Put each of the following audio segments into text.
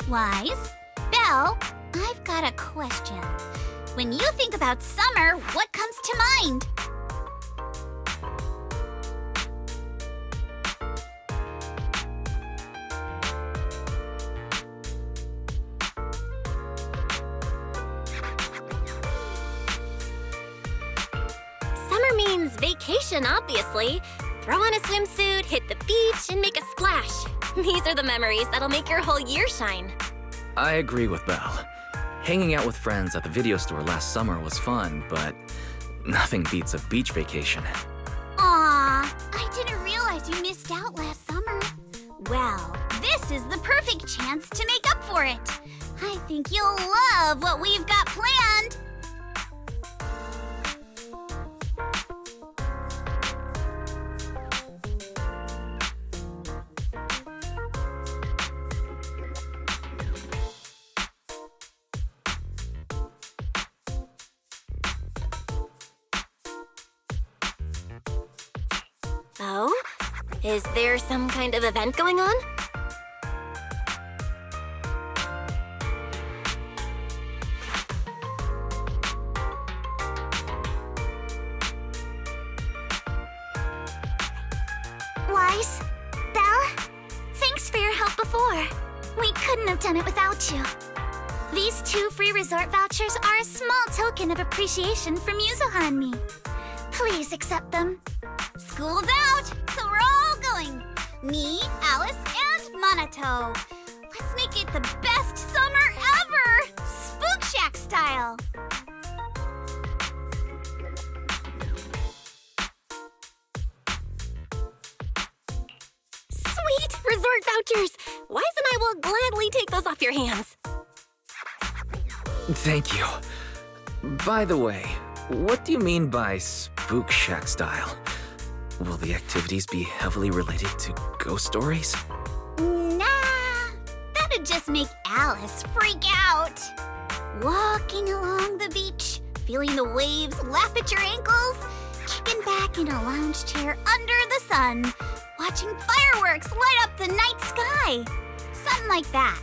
Wise? Belle, I've got a question. When you think about summer, what comes to mind? Summer means vacation, obviously. Throw on a swimsuit, hit the beach, and make a splash. These are the memories that'll make your whole year shine. I agree with Belle. Hanging out with friends at the video store last summer was fun, but nothing beats a beach vacation. Aw, I didn't realize you missed out last summer. Well, this is the perfect chance to make up for it. I think you'll love what we've got planned. Oh? Is there some kind of event going on? Wise, Belle, thanks for your help before. We couldn't have done it without you. These 2 free resort vouchers are a small token of appreciation from Yuzuha and me. Please accept them. School's out, so we're all going. Me, Alice, and Monato. Let's make it the best summer ever! Spook Shack style! Sweet! Resort vouchers! Wise and I will gladly take those off your hands. Thank you. By the way, what do you mean by Spook Shack style? Will the activities be heavily related to ghost stories? Nah, that'd just make Alice freak out. Walking along the beach, feeling the waves lap at your ankles, kicking back in a lounge chair under the sun, watching fireworks light up the night sky. Something like that.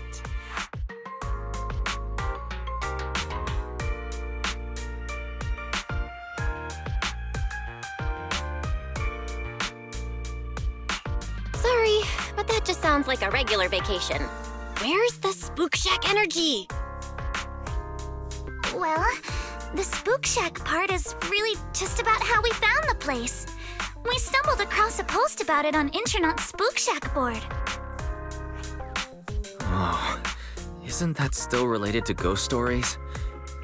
Sorry, but that just sounds like a regular vacation. Where's the Spook Shack energy? Well, the Spook Shack part is really just about how we found the place. We stumbled across a post about it on Internet's Spook Shack board. Oh, isn't that still related to ghost stories?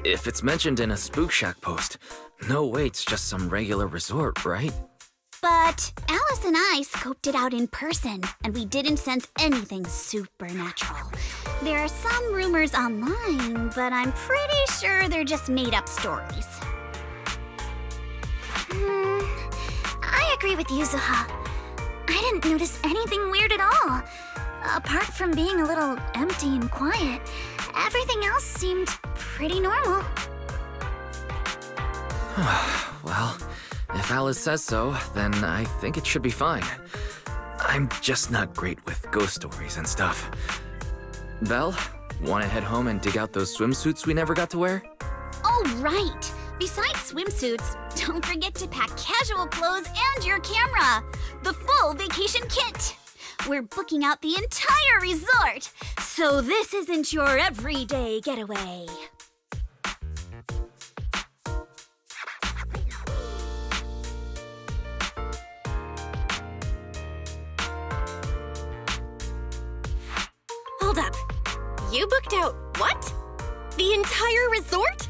If it's mentioned in a Spook Shack post, no way it's just some regular resort, right? But Alice and I scoped it out in person, and we didn't sense anything supernatural. There are some rumors online, but I'm pretty sure they're just made-up stories. I agree with Yuzuha. I didn't notice anything weird at all. Apart from being a little empty and quiet, everything else seemed pretty normal. Well, if Alice says so, then I think it should be fine. I'm just not great with ghost stories and stuff. Belle, wanna head home and dig out those swimsuits we never got to wear? Oh, right! Besides swimsuits, don't forget to pack casual clothes and your camera! The full vacation kit! We're booking out the entire resort, so this isn't your everyday getaway. Hold up. You booked out what? The entire resort?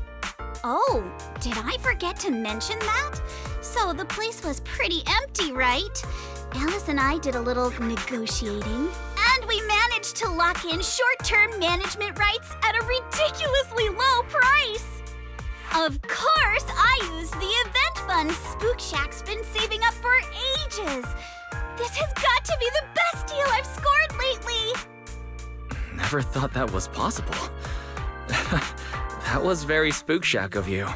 Oh, did I forget to mention that? So the place was pretty empty, right? Alice and I did a little negotiating, and we managed to lock in short-term management rights at a ridiculously low price. Of course, I used the event fund Spook Shack's been saving up for ages. This has got to be the best deal I've scored lately. Never thought that was possible. That was very Spook Shack of you.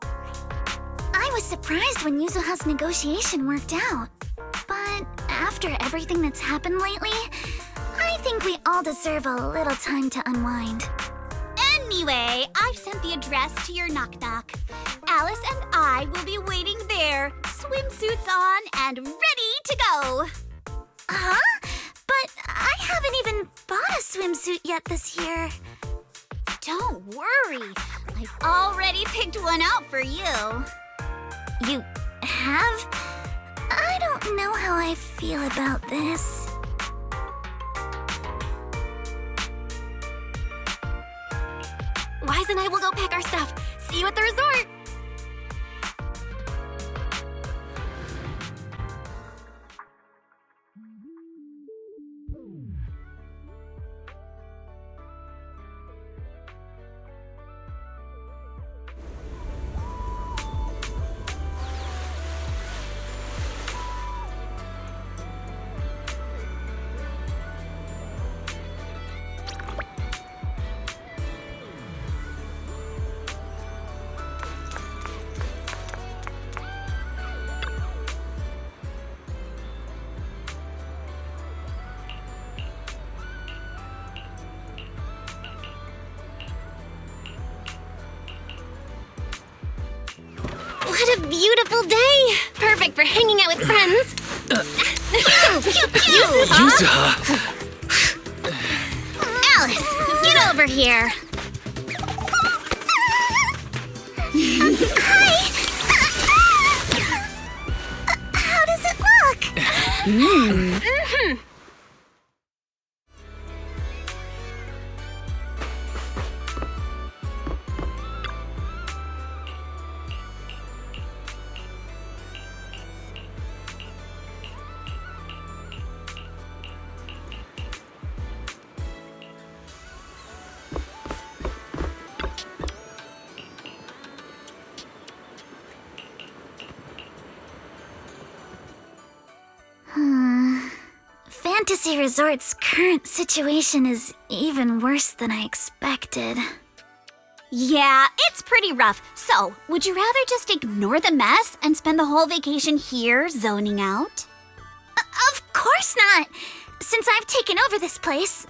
I was surprised when Yuzuha's negotiation worked out. But after everything that's happened lately, I think we all deserve a little time to unwind. Anyway, I've sent the address to your knock-knock. Alice and I will be waiting there, swimsuits on and ready to go. Huh? But I haven't even bought a swimsuit yet this year. Don't worry. I've already picked one out for you. You have? I don't know how I feel about this. Wise and I will go pack our stuff. See you at the resort! What a beautiful day! Perfect for hanging out with friends. Yuzuha! Alice, get over here. Hi. How does it look? Fantasy Resort's current situation is even worse than I expected. Yeah, it's pretty rough. So, would you rather just ignore the mess and spend the whole vacation here zoning out? Of course not! Since I've taken over this place,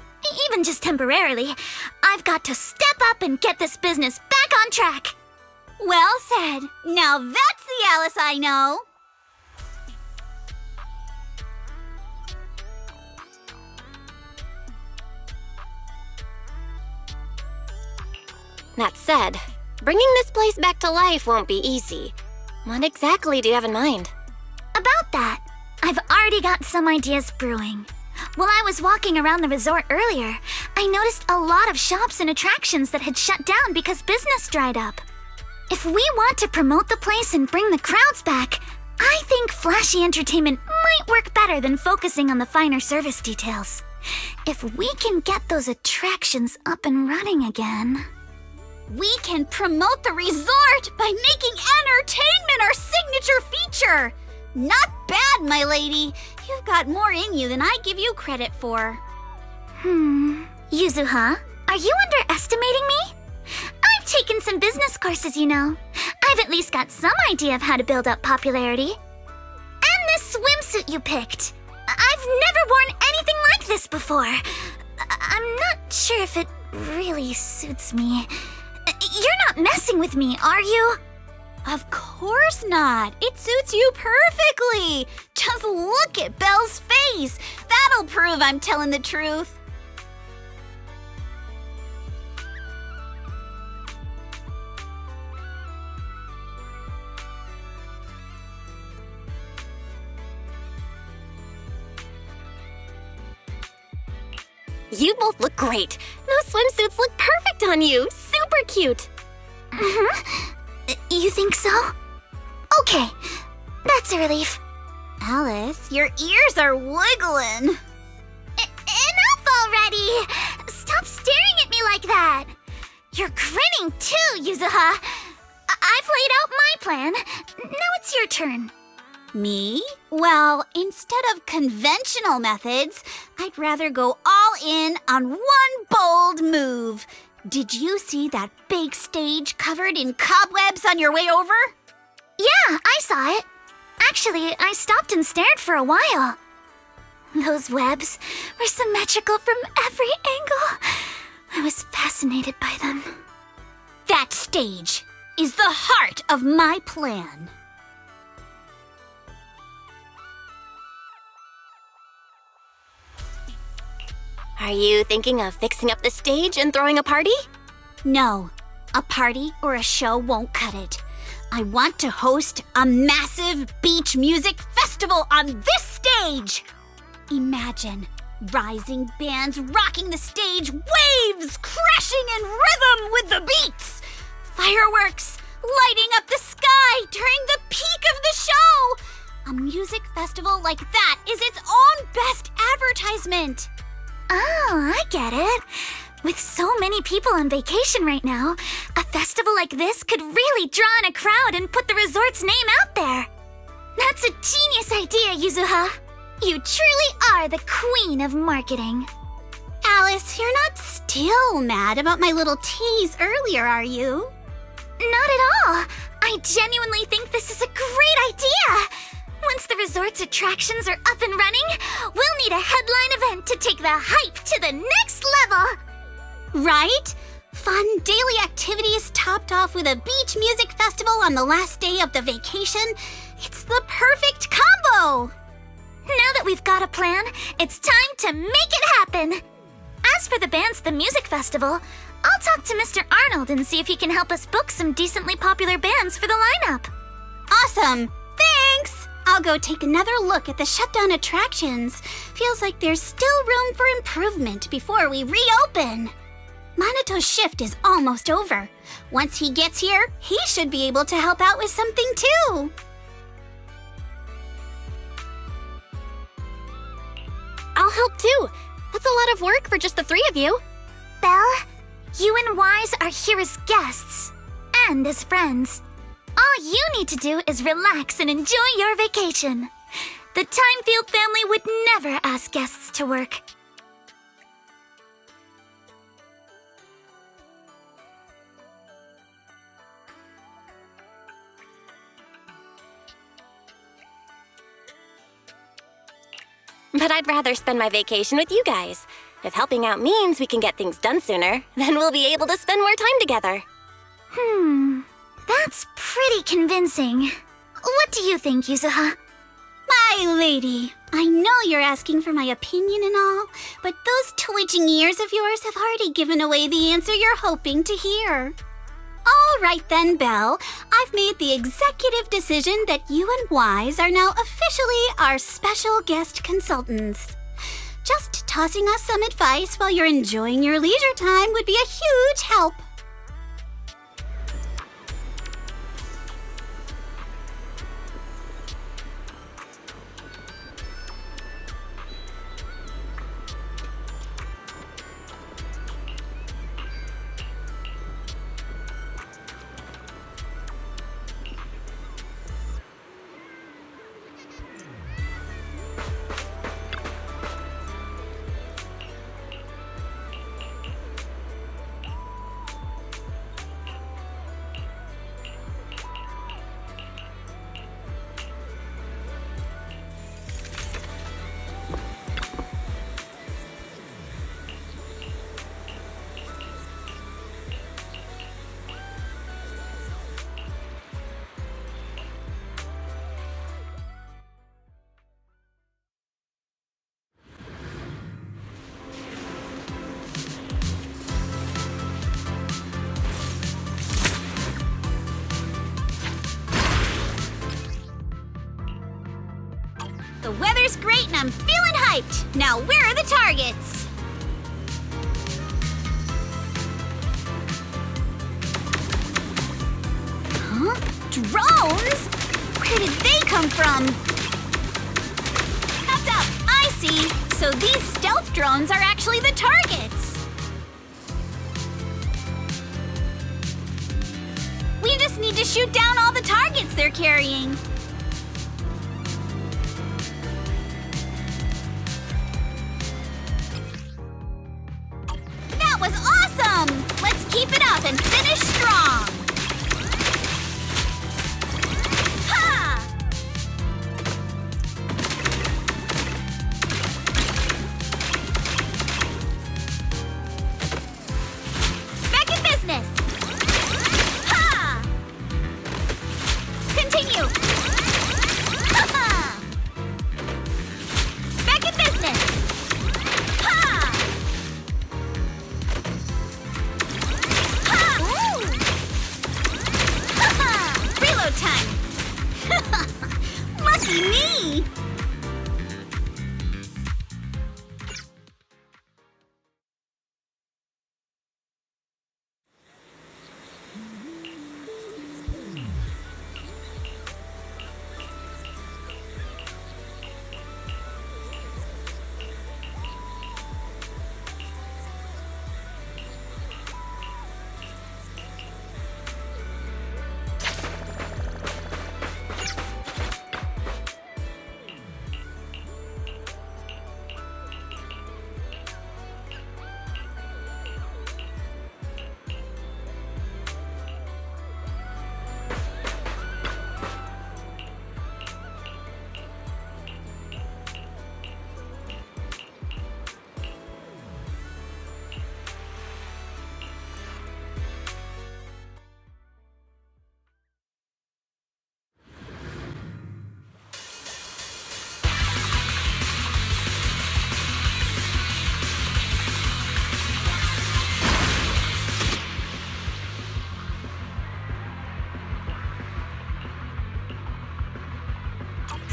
even just temporarily, I've got to step up and get this business back on track. Well said. Now that's the Alice I know. That said, bringing this place back to life won't be easy. What exactly do you have in mind? About that, I've already got some ideas brewing. While I was walking around the resort earlier, I noticed a lot of shops and attractions that had shut down because business dried up. If we want to promote the place and bring the crowds back, I think flashy entertainment might work better than focusing on the finer service details. If we can get those attractions up and running again... We can promote the resort by making entertainment our signature feature! Not bad, my lady. You've got more in you than I give you credit for. Yuzuha, are you underestimating me? I've taken some business courses, you know. I've at least got some idea of how to build up popularity. And this swimsuit you picked. I've never worn anything like this before. I'm not sure if it really suits me. You're not messing with me, are you? Of course not. It suits you perfectly. Just look at Belle's face. That'll prove I'm telling the truth. You both look great. Those swimsuits look perfect on you. Super cute. You think so? Okay, that's a relief. Alice, your ears are wiggling. Enough already! Stop staring at me like that. You're grinning too, Yuzuha. I've laid out my plan. Now it's your turn. Me? Well, instead of conventional methods, I'd rather go all in on one bold move. Did you see that big stage covered in cobwebs on your way over? Yeah, I saw it. Actually, I stopped and stared for a while. Those webs were symmetrical from every angle. I was fascinated by them. That stage is the heart of my plan. Are you thinking of fixing up the stage and throwing a party? No, a party or a show won't cut it. I want to host a massive beach music festival on this stage! Imagine rising bands rocking the stage, waves crashing in rhythm with the beats, fireworks lighting up the sky during the peak of the show. A music festival like that is its own best advertisement. Oh, I get it. With so many people on vacation right now, a festival like this could really draw in a crowd and put the resort's name out there. That's a genius idea, Yuzuha. You truly are the queen of marketing. Alice, you're not still mad about my little tease earlier, are you? Not at all. I genuinely think this is a great idea. Once the resort's attractions are up and running, we'll need a headline event to take the hype to the next level. Right? Fun daily activities topped off with a beach music festival on the last day of the vacation. It's the perfect combo. Now that we've got a plan, it's time to make it happen. As for the bands at the music festival, I'll talk to Mr. Arnold and see if he can help us book some decently popular bands for the lineup. Awesome! Thanks! I'll go take another look at the shutdown attractions. Feels like there's still room for improvement before we reopen. Manato's shift is almost over. Once he gets here, he should be able to help out with something too. I'll help too. That's a lot of work for just the three of you. Belle, you and Wise are here as guests and as friends. All you need to do is relax and enjoy your vacation. The Timefield family would never ask guests to work. But I'd rather spend my vacation with you guys. If helping out means we can get things done sooner, then we'll be able to spend more time together. That's pretty convincing. What do you think, Yuzuha? My lady, I know you're asking for my opinion and all, but those twitching ears of yours have already given away the answer you're hoping to hear. All right then, Belle. I've made the executive decision that you and Wise are now officially our special guest consultants. Just tossing us some advice while you're enjoying your leisure time would be a huge help. The weather's great and I'm feeling hyped. Now where are the targets? Huh? Drones? Where did they come from? Up, I see. So these stealth drones are actually the targets. We just need to shoot down all the targets they're carrying. That was awesome! Let's keep it up and finish strong! Ha! lucky me!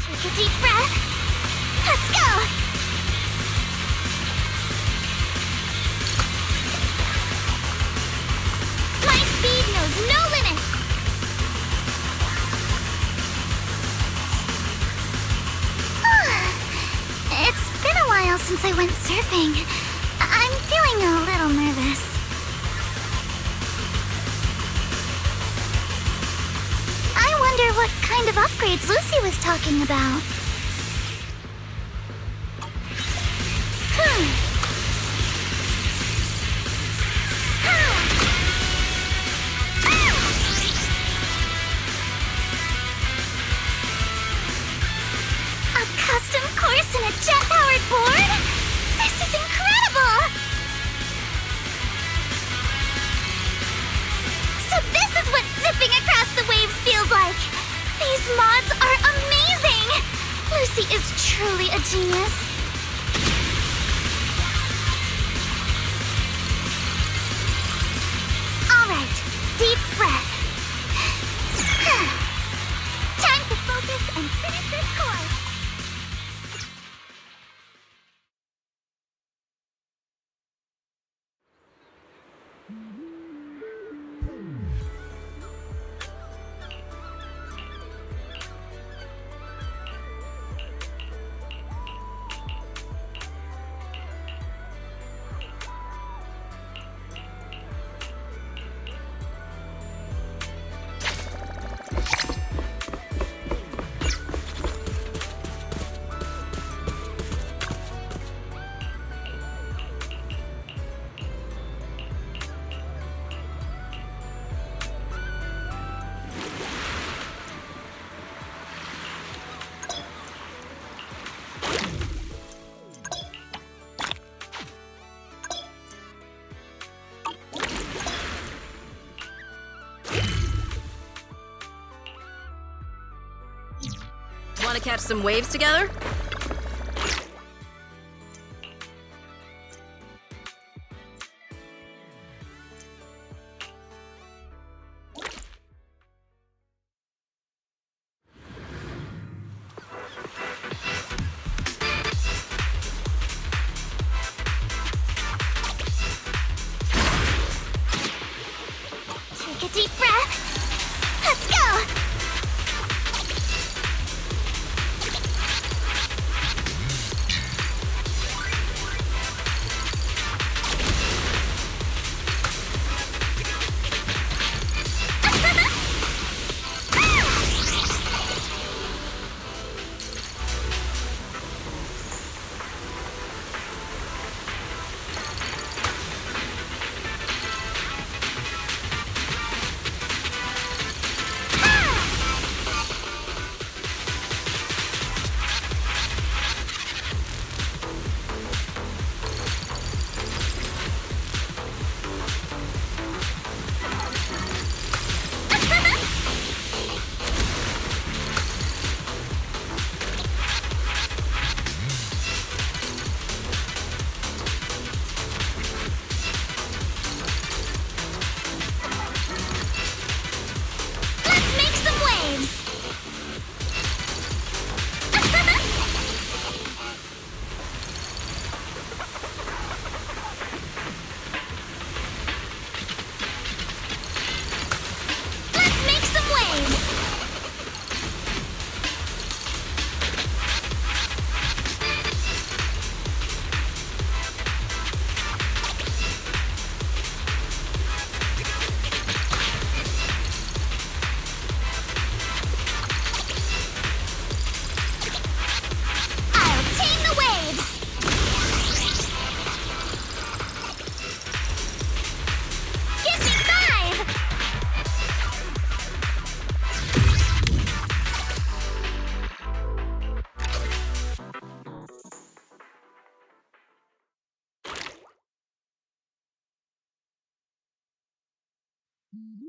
Take a deep breath. Let's go! My speed knows no limit! It's been a while since I went surfing. I'm feeling a little nervous. I wonder what kind of upgrades Lucy was talking about. A custom course and a jet-powered board? This is incredible! So this is what zipping across the waves feels like! These mods are amazing! Lucy is truly a genius. Alright, deep breath. Time to focus and finish this course. Want to catch some waves together? Take a deep breath. Let's go! Ah!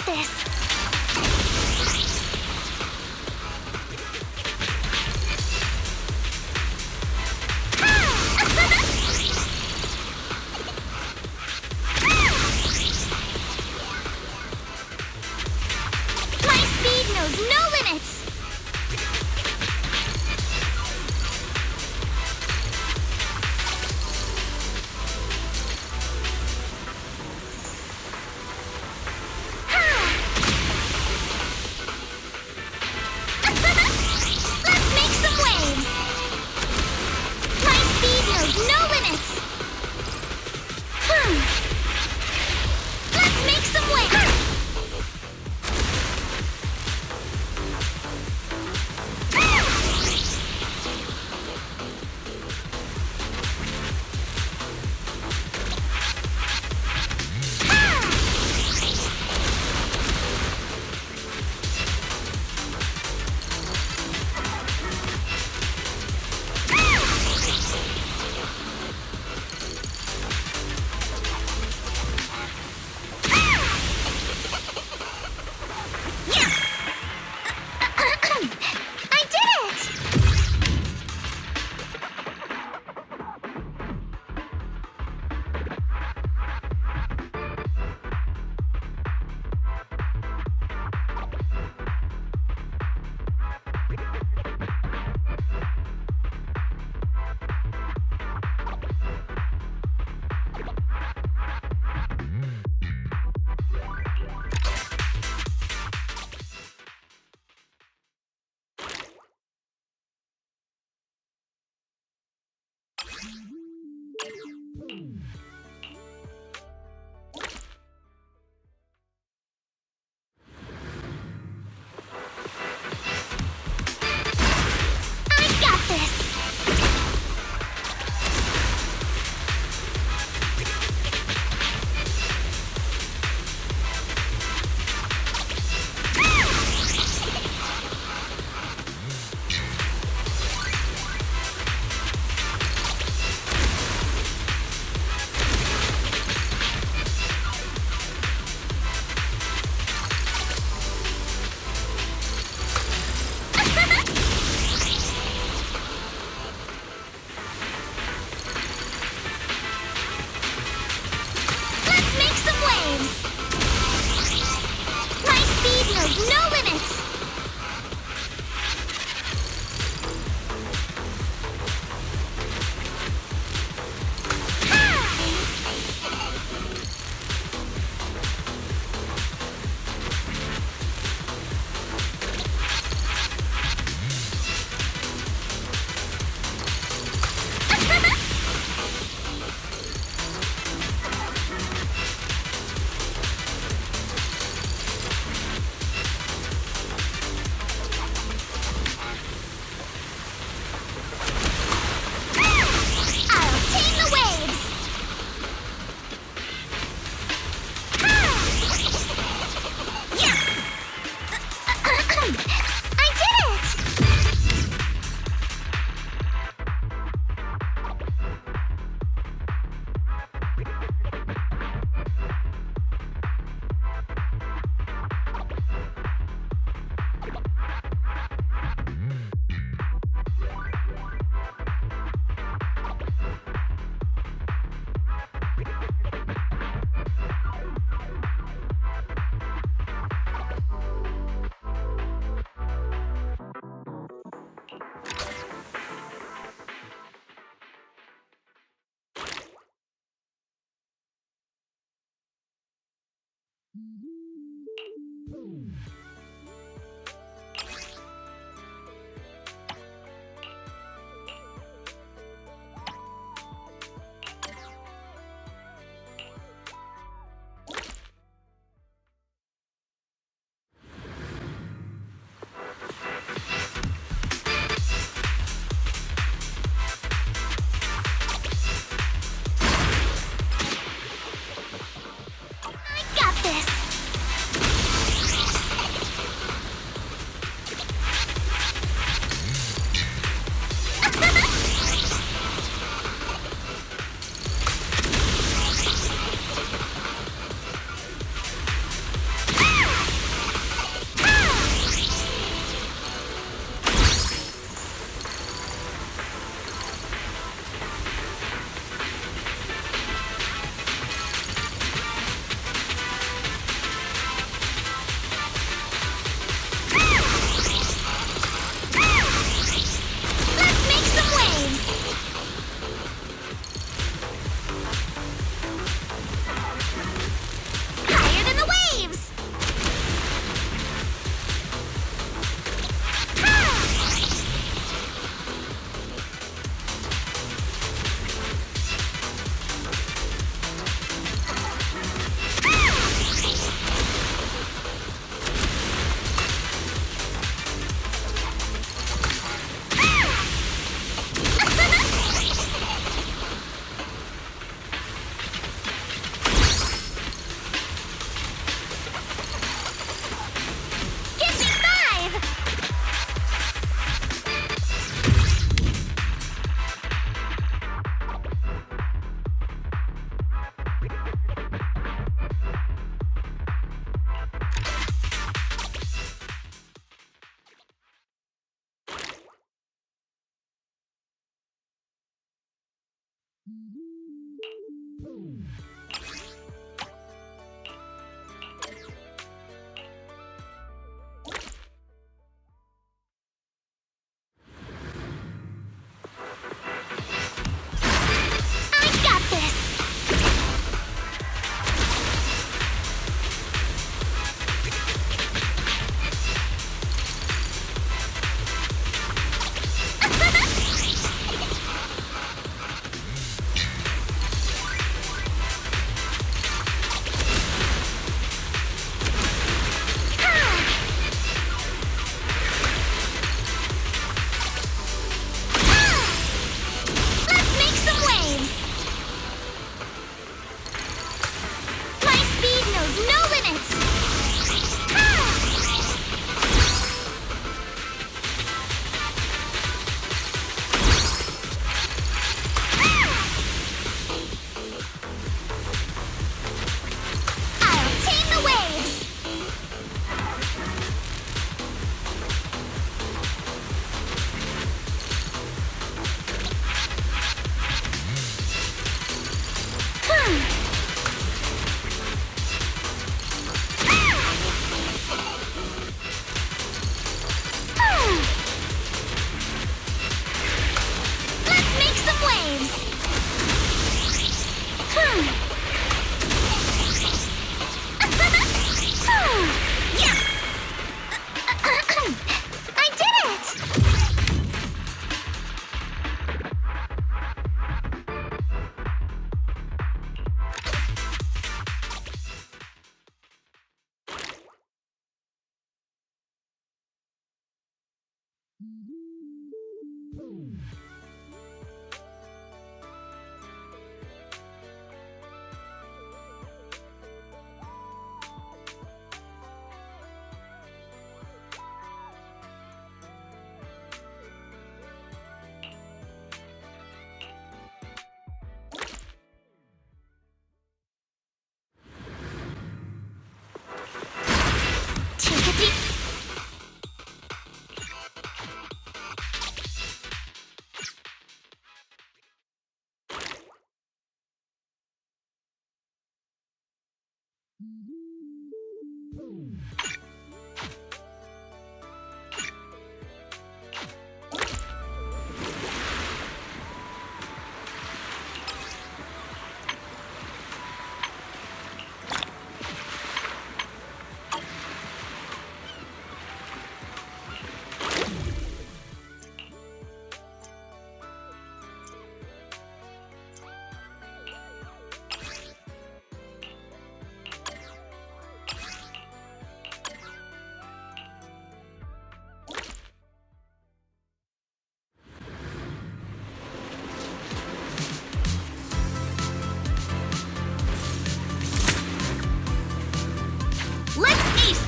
This. My speed knows no limits. this!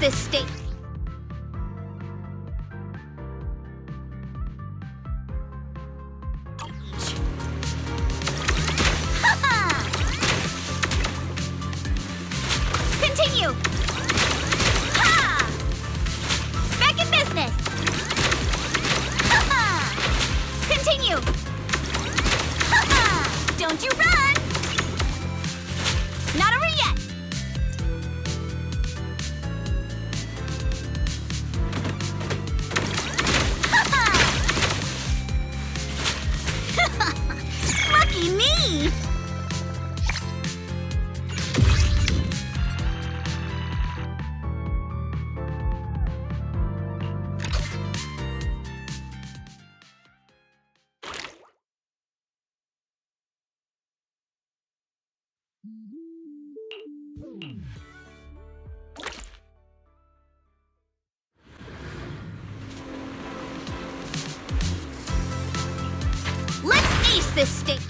this stage. Continue. Ha! Back in business. Continue. Don't you run. Not over yet. Lucky me. Let's ace this stage.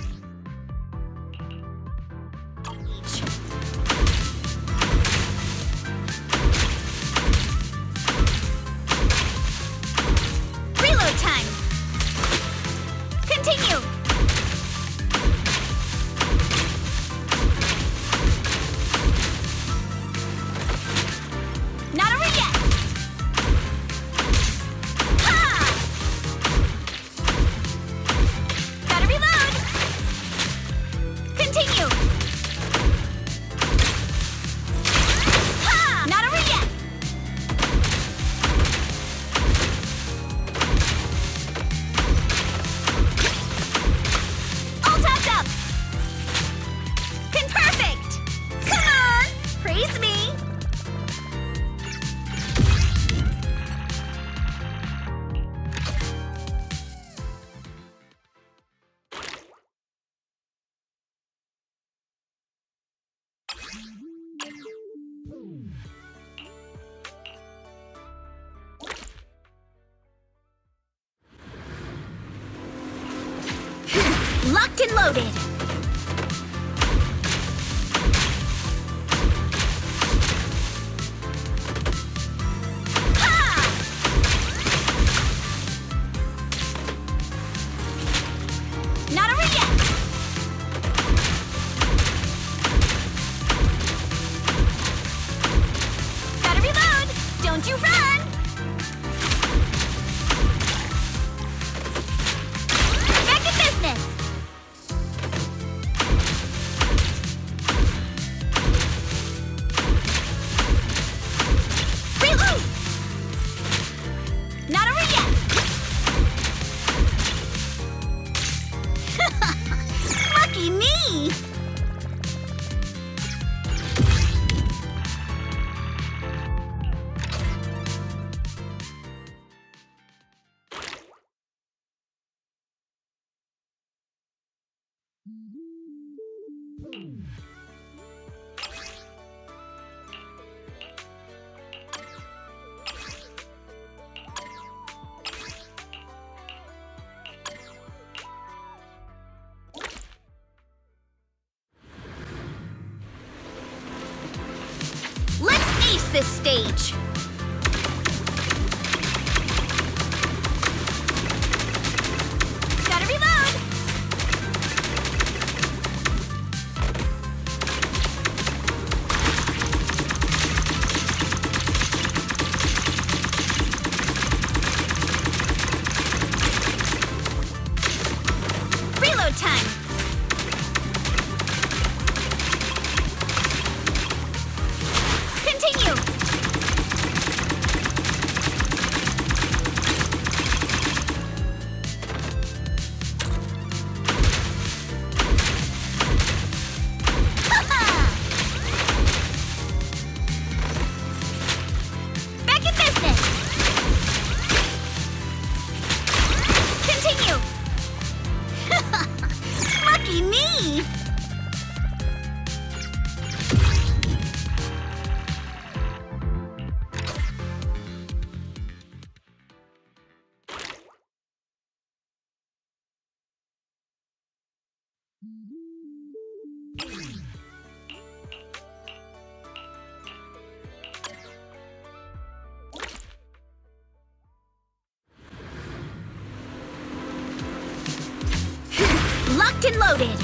Reload time. Continue. Not over yet. Ha! Gotta reload. Continue. Ha! Not over yet. All topped up. Perfect. Come on. Praise me. Locked and loaded. Ha! Not over yet. Gotta reload. Don't you run. Back in business. Reload. Not over yet. Lucky me. Let's ace this stage. Gotta reload. Reload time. Continue. Back in business. Continue. Lucky me. Locked and loaded!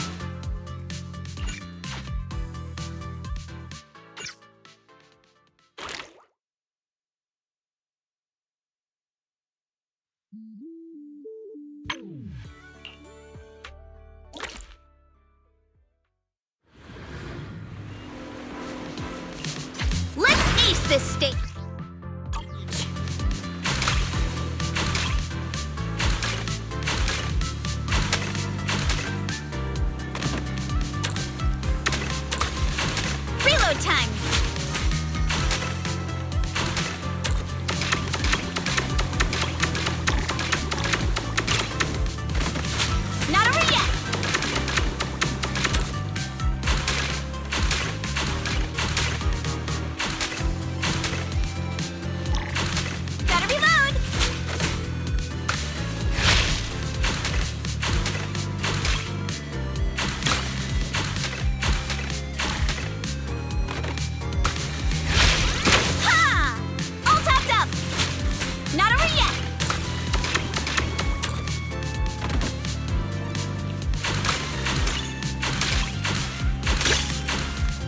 Let's ace this stage! Reload time! Not over yet! Gotta reload! Ha! All tapped up! Not over yet!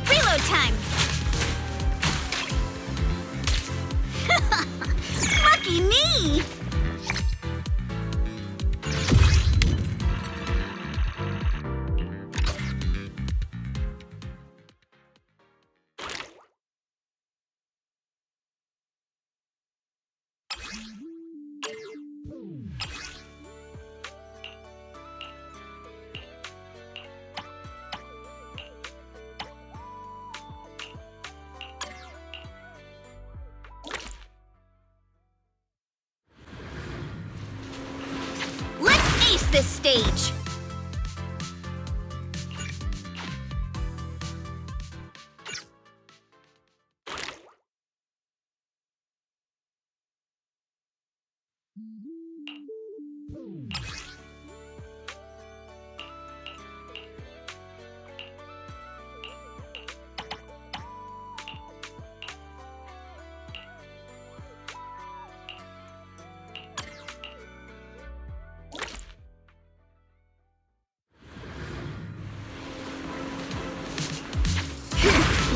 Reload time! Lucky me! Let's ace this stage!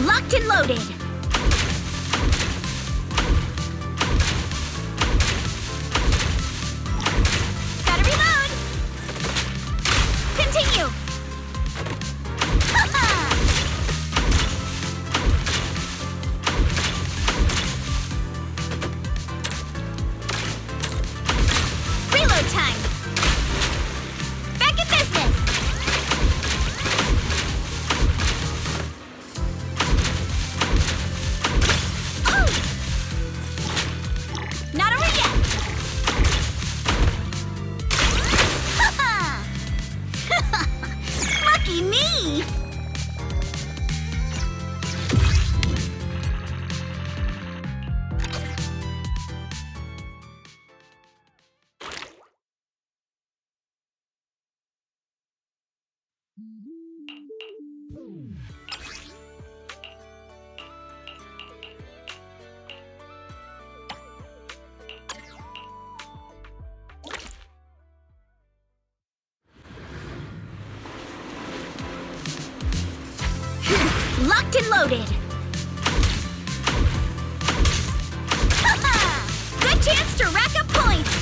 Locked and loaded! Gotta reload! Continue! Ha-ha! Reload time! Back in business! Oh! Not over yet! Ha-ha! Lucky me! Locked and loaded! Ha-ha! Good chance to rack up points!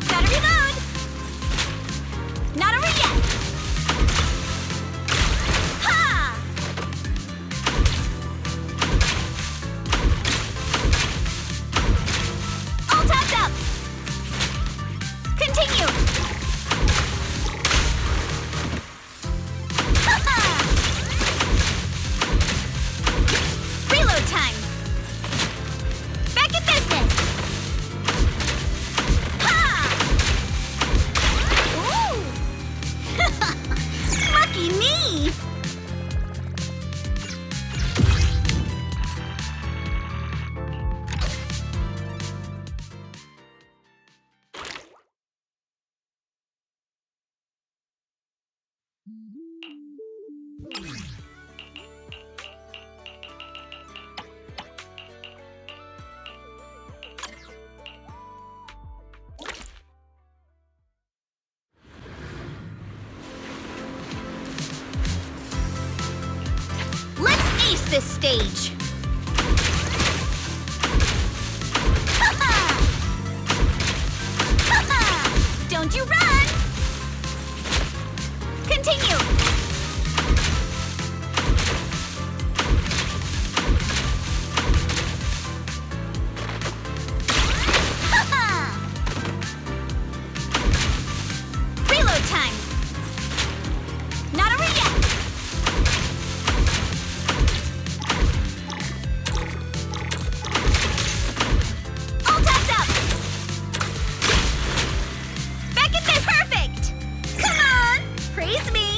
Gotta reload! Not over yet! Ha! All tapped up! Continue! Reload time! Back in business! Ha! Ooh! Lucky me! this stage. Don't you run! Continue! Reload time! Not over yet! All tapped up! Back at this! Perfect! Come on! Praise me!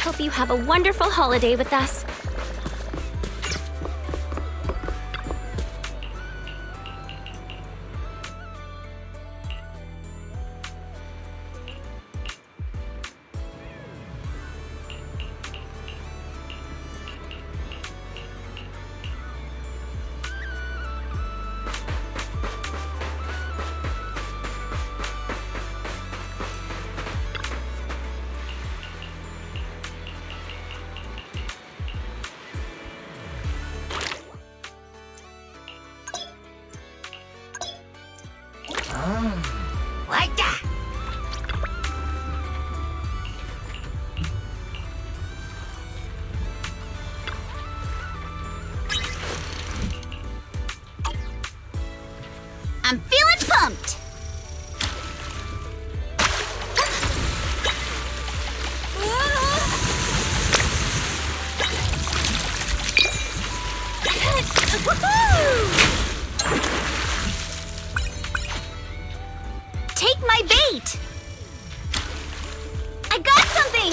Hope you have a wonderful holiday with us. Like that! I'm feeling pumped! Take my bait! I got something!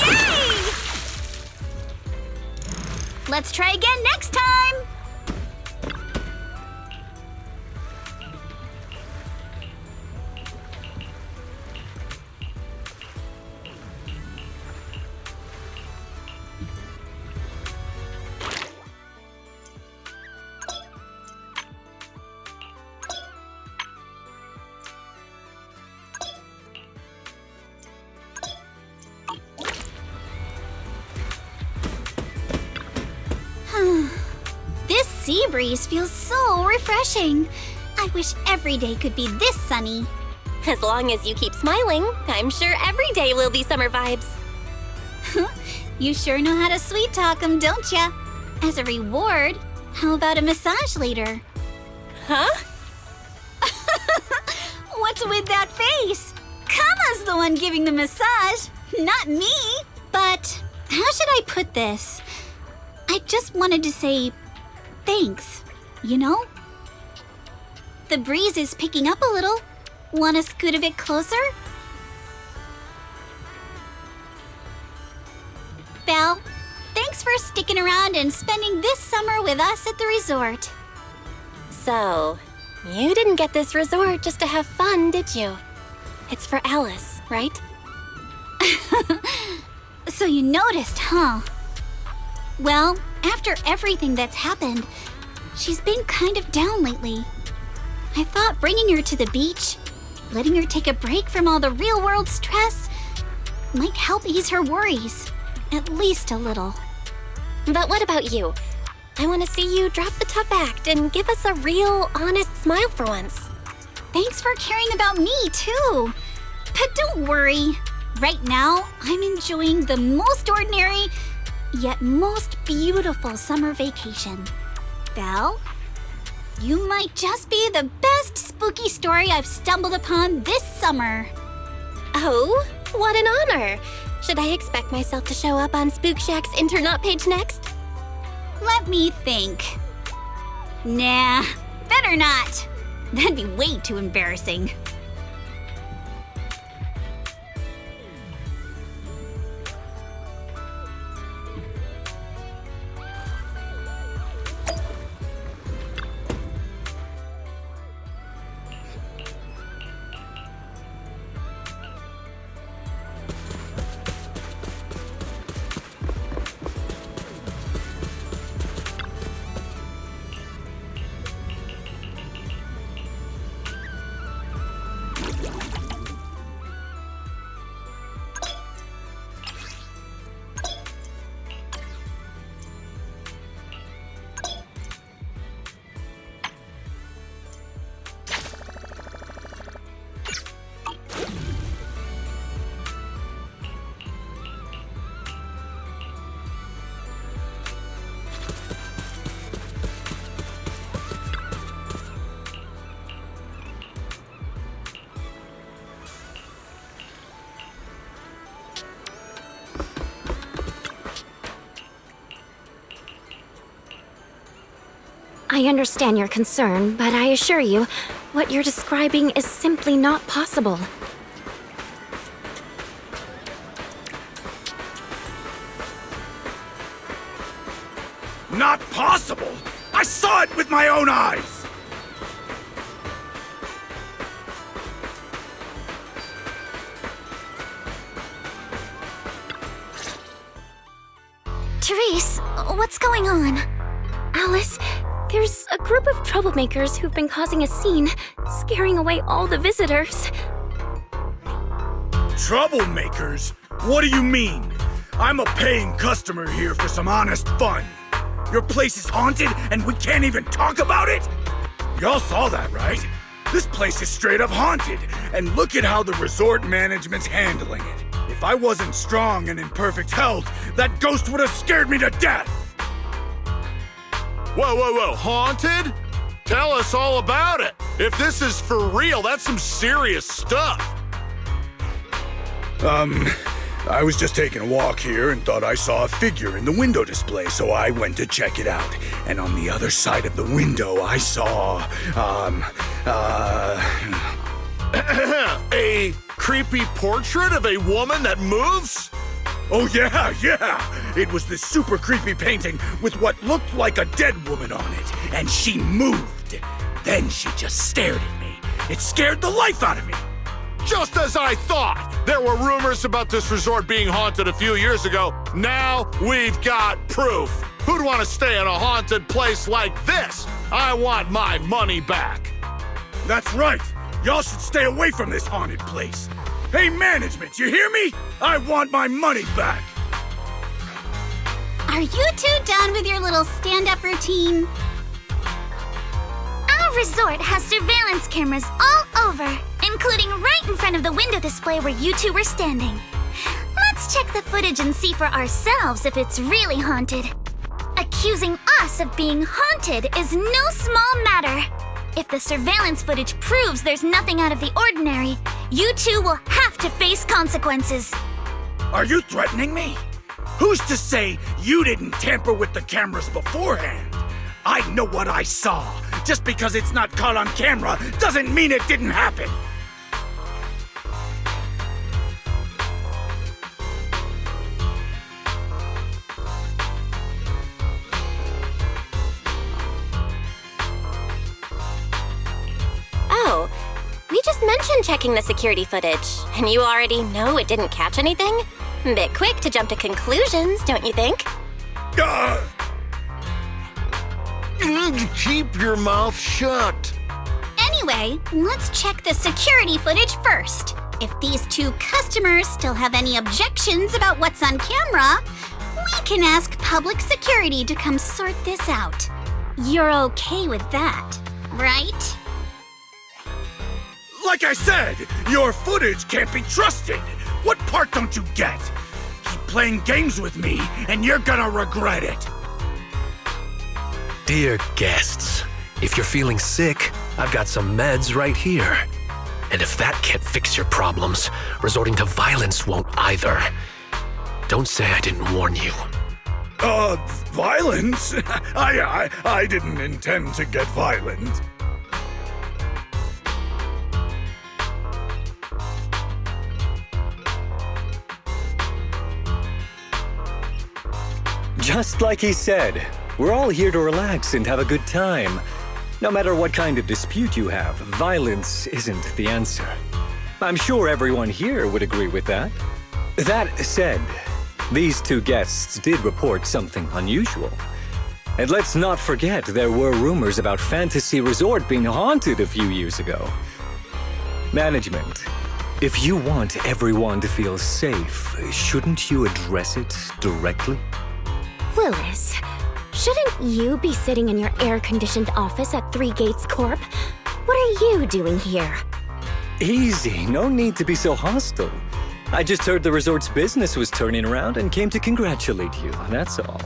Yay! Let's try again next time! This sea breeze feels so refreshing. I wish every day could be this sunny. As long as you keep smiling, I'm sure every day will be summer vibes. You sure know how to sweet talk 'em, don't ya? As a reward, how about a massage later? Huh? What's with that face? Kama's the one giving the massage, not me. But how should I put this? I just wanted to say thanks, you know? The breeze is picking up a little. Want to scoot a bit closer? Belle, thanks for sticking around and spending this summer with us at the resort. So, you didn't get this resort just to have fun, did you? It's for Alice, right? So you noticed, huh? Well, after everything that's happened, she's been kind of down lately. I thought bringing her to the beach, letting her take a break from all the real-world stress, might help ease her worries, at least a little. But what about you? I want to see you drop the tough act and give us a real, honest smile for once. Thanks for caring about me, too. But don't worry. Right now, I'm enjoying the most ordinary, yet most beautiful summer vacation. Belle, you might just be the best spooky story I've stumbled upon this summer. Oh, what an honor! Should I expect myself to show up on Spook Shack's Internaut page next? Let me think. Nah, Better not. That'd be way too embarrassing. I understand your concern, but I assure you, what you're describing is simply not possible. Not possible? I saw it with my own eyes! Therese, what's going on? Alice, there's a group of troublemakers who've been causing a scene, scaring away all the visitors. Troublemakers? What do you mean? I'm a paying customer here for some honest fun. Your place is haunted and we can't even talk about it? Y'all saw that, right? This place is straight up haunted, and look at how the resort management's handling it. If I wasn't strong and in perfect health, that ghost would have scared me to death! Whoa, haunted? Tell us all about it. If this is for real, that's some serious stuff. I was just taking a walk here and thought I saw a figure in the window display, so I went to check it out. And on the other side of the window, I saw, A creepy portrait of a woman that moves? Oh yeah! It was this super creepy painting with what looked like a dead woman on it, and she moved. Then she just stared at me. It scared the life out of me. Just as I thought! There were rumors about this resort being haunted a few years ago. Now we've got proof. Who'd want to stay in a haunted place like this? I want my money back. That's right. Y'all should stay away from this haunted place. Hey, management, you hear me? I want my money back. Are you two done with your little stand-up routine? Our resort has surveillance cameras all over, including right in front of the window display where you two were standing. Let's check the footage and see for ourselves if it's really haunted. Accusing us of being haunted is no small matter. If the surveillance footage proves there's nothing out of the ordinary, you two will have to face consequences. Are you threatening me? Who's to say you didn't tamper with the cameras beforehand? I know what I saw. Just because it's not caught on camera doesn't mean it didn't happen. Oh, we just mentioned checking the security footage, and you already know it didn't catch anything? Bit quick to jump to conclusions, don't you think? Keep your mouth shut. Anyway, let's check the security footage first. If these two customers still have any objections about what's on camera, we can ask public security to come sort this out. You're okay with that, right? Like I said, your footage can't be trusted. What part don't you get? Keep playing games with me, and you're gonna regret it. Dear guests, if you're feeling sick, I've got some meds right here. And if that can't fix your problems, resorting to violence won't either. Don't say I didn't warn you. Violence? I didn't intend to get violent. Just like he said, we're all here to relax and have a good time. No matter what kind of dispute you have, violence isn't the answer. I'm sure everyone here would agree with that. That said, these two guests did report something unusual. And let's not forget there were rumors about Fantasy Resort being haunted a few years ago. Management, if you want everyone to feel safe, shouldn't you address it directly? Willis, shouldn't you be sitting in your air-conditioned office at Three Gates Corp? What are you doing here? Easy, no need to be so hostile. I just heard the resort's business was turning around and came to congratulate you, that's all.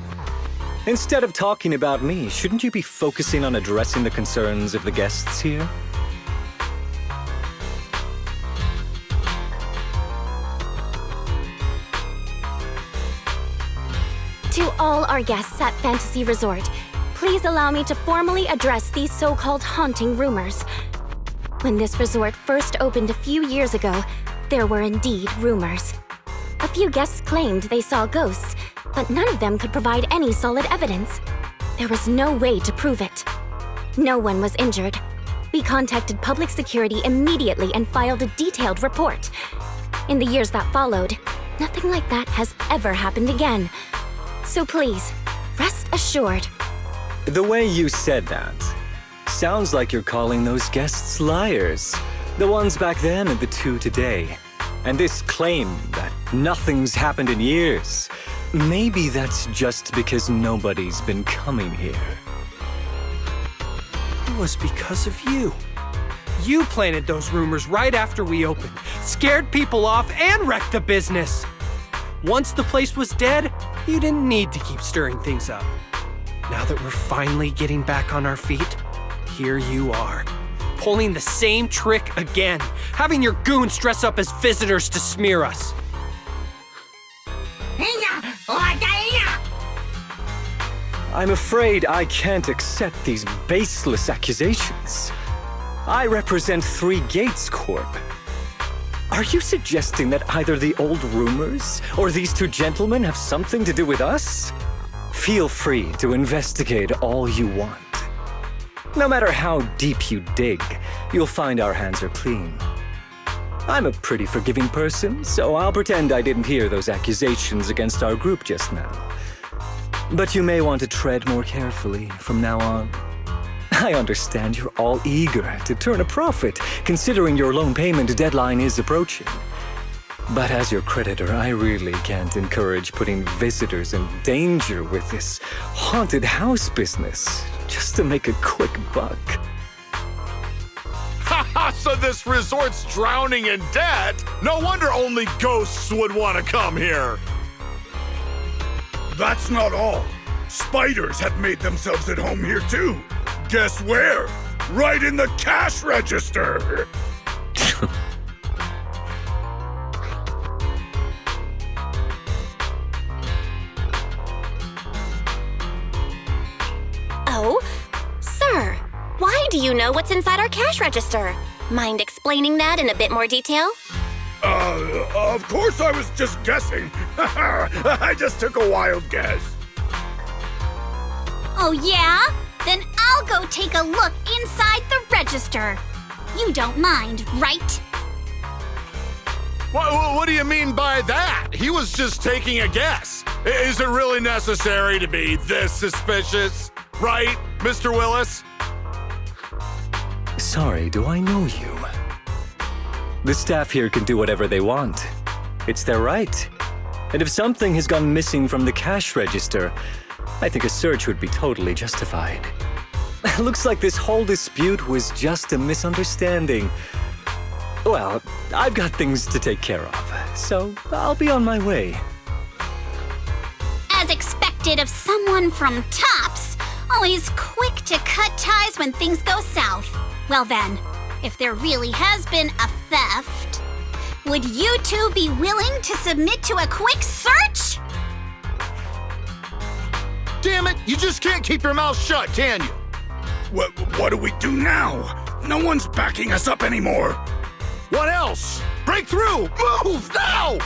Instead of talking about me, shouldn't you be focusing on addressing the concerns of the guests here? To all our guests at Fantasy Resort, please allow me to formally address these so-called haunting rumors. When this resort first opened a few years ago, there were indeed rumors. A few guests claimed they saw ghosts, but none of them could provide any solid evidence. There was no way to prove it. No one was injured. We contacted public security immediately and filed a detailed report. In the years that followed, nothing like that has ever happened again. So please, rest assured. The way you said that sounds like you're calling those guests liars. The ones back then and the two today. And this claim that nothing's happened in years. Maybe that's just because nobody's been coming here. It was because of you. You planted those rumors right after we opened, scared people off, and wrecked the business. Once the place was dead, you didn't need to keep stirring things up. Now that we're finally getting back on our feet, here you are, pulling the same trick again, having your goons dress up as visitors to smear us. I'm afraid I can't accept these baseless accusations. I represent Three Gates Corp. Are you suggesting that either the old rumors or these two gentlemen have something to do with us? Feel free to investigate all you want. No matter how deep you dig, you'll find our hands are clean. I'm a pretty forgiving person, so I'll pretend I didn't hear those accusations against our group just now. But you may want to tread more carefully from now on. I understand you're all eager to turn a profit, considering your loan payment deadline is approaching. But as your creditor, I really can't encourage putting visitors in danger with this haunted house business, just to make a quick buck. Haha, so this resort's drowning in debt? No wonder only ghosts would want to come here. That's not all. Spiders have made themselves at home here too. Guess where? Right in the cash register! Oh, sir, why do you know what's inside our cash register? Mind explaining that in a bit more detail? Of course I was just guessing. I just took a wild guess. Oh yeah? Then I'll go take a look inside the register. You don't mind, right? What do you mean by that? He was just taking a guess. Is it really necessary to be this suspicious? Right, Mr. Willis? Sorry, do I know you? The staff here can do whatever they want. It's their right. And if something has gone missing from the cash register, I think a search would be totally justified. Looks like this whole dispute was just a misunderstanding. Well, I've got things to take care of, so I'll be on my way. As expected of someone from Tops, always quick to cut ties when things go south. Well then, if there really has been a theft, would you two be willing to submit to a quick search? damn it! You just can't keep your mouth shut, can you? What do we do now? No one's backing us up anymore. What else? Break through! Move, now!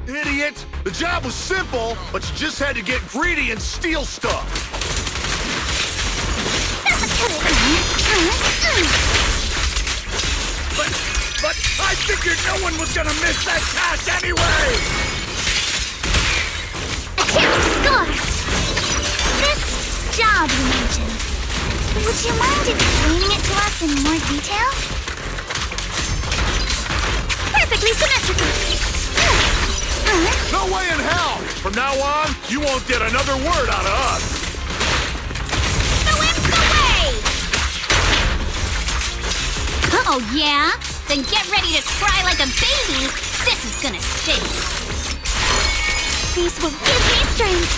Idiot! The job was simple, but you just had to get greedy and steal stuff. But I figured no one was gonna miss that cash anyway! A chance to score! This job you mentioned, would you mind explaining it to us in more detail? Perfectly symmetrical! No way in hell! From now on, you won't get another word out of us. The wind's away! Oh, yeah? Then get ready to cry like a baby. This is gonna sting. These will give me strength.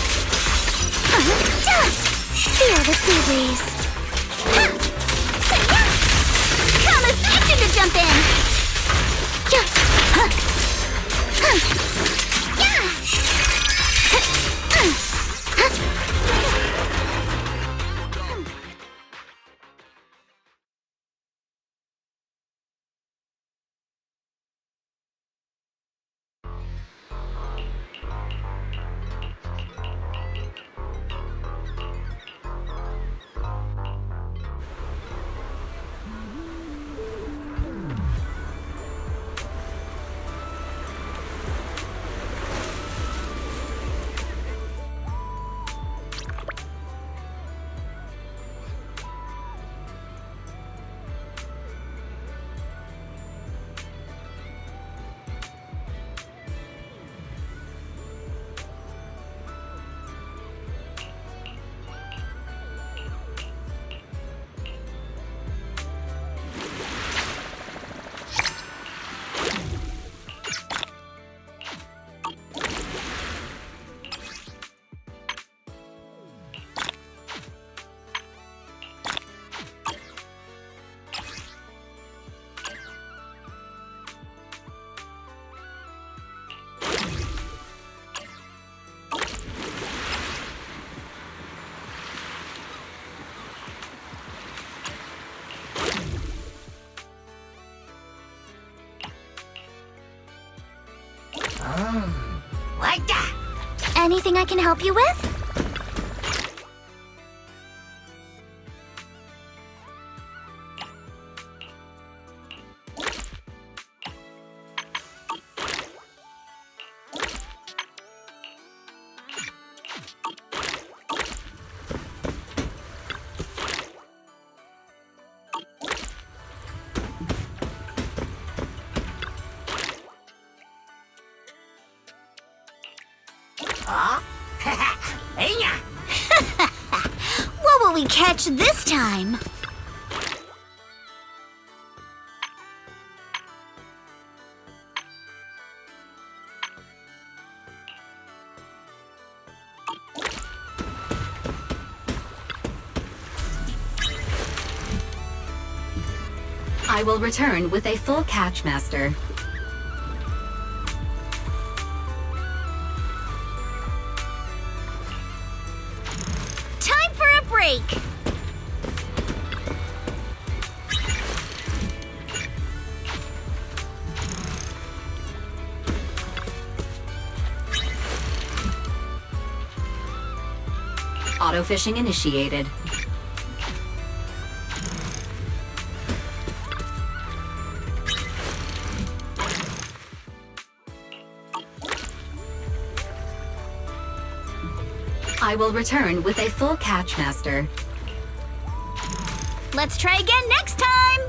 Feel the sea breeze. Come, it's tempting to jump in. Like that. Anything I can help you with? What will we catch this time? I will return with a full catch, Master. Time for a break! Auto-fishing initiated. I will return with a full catch, Master. Let's try again next time!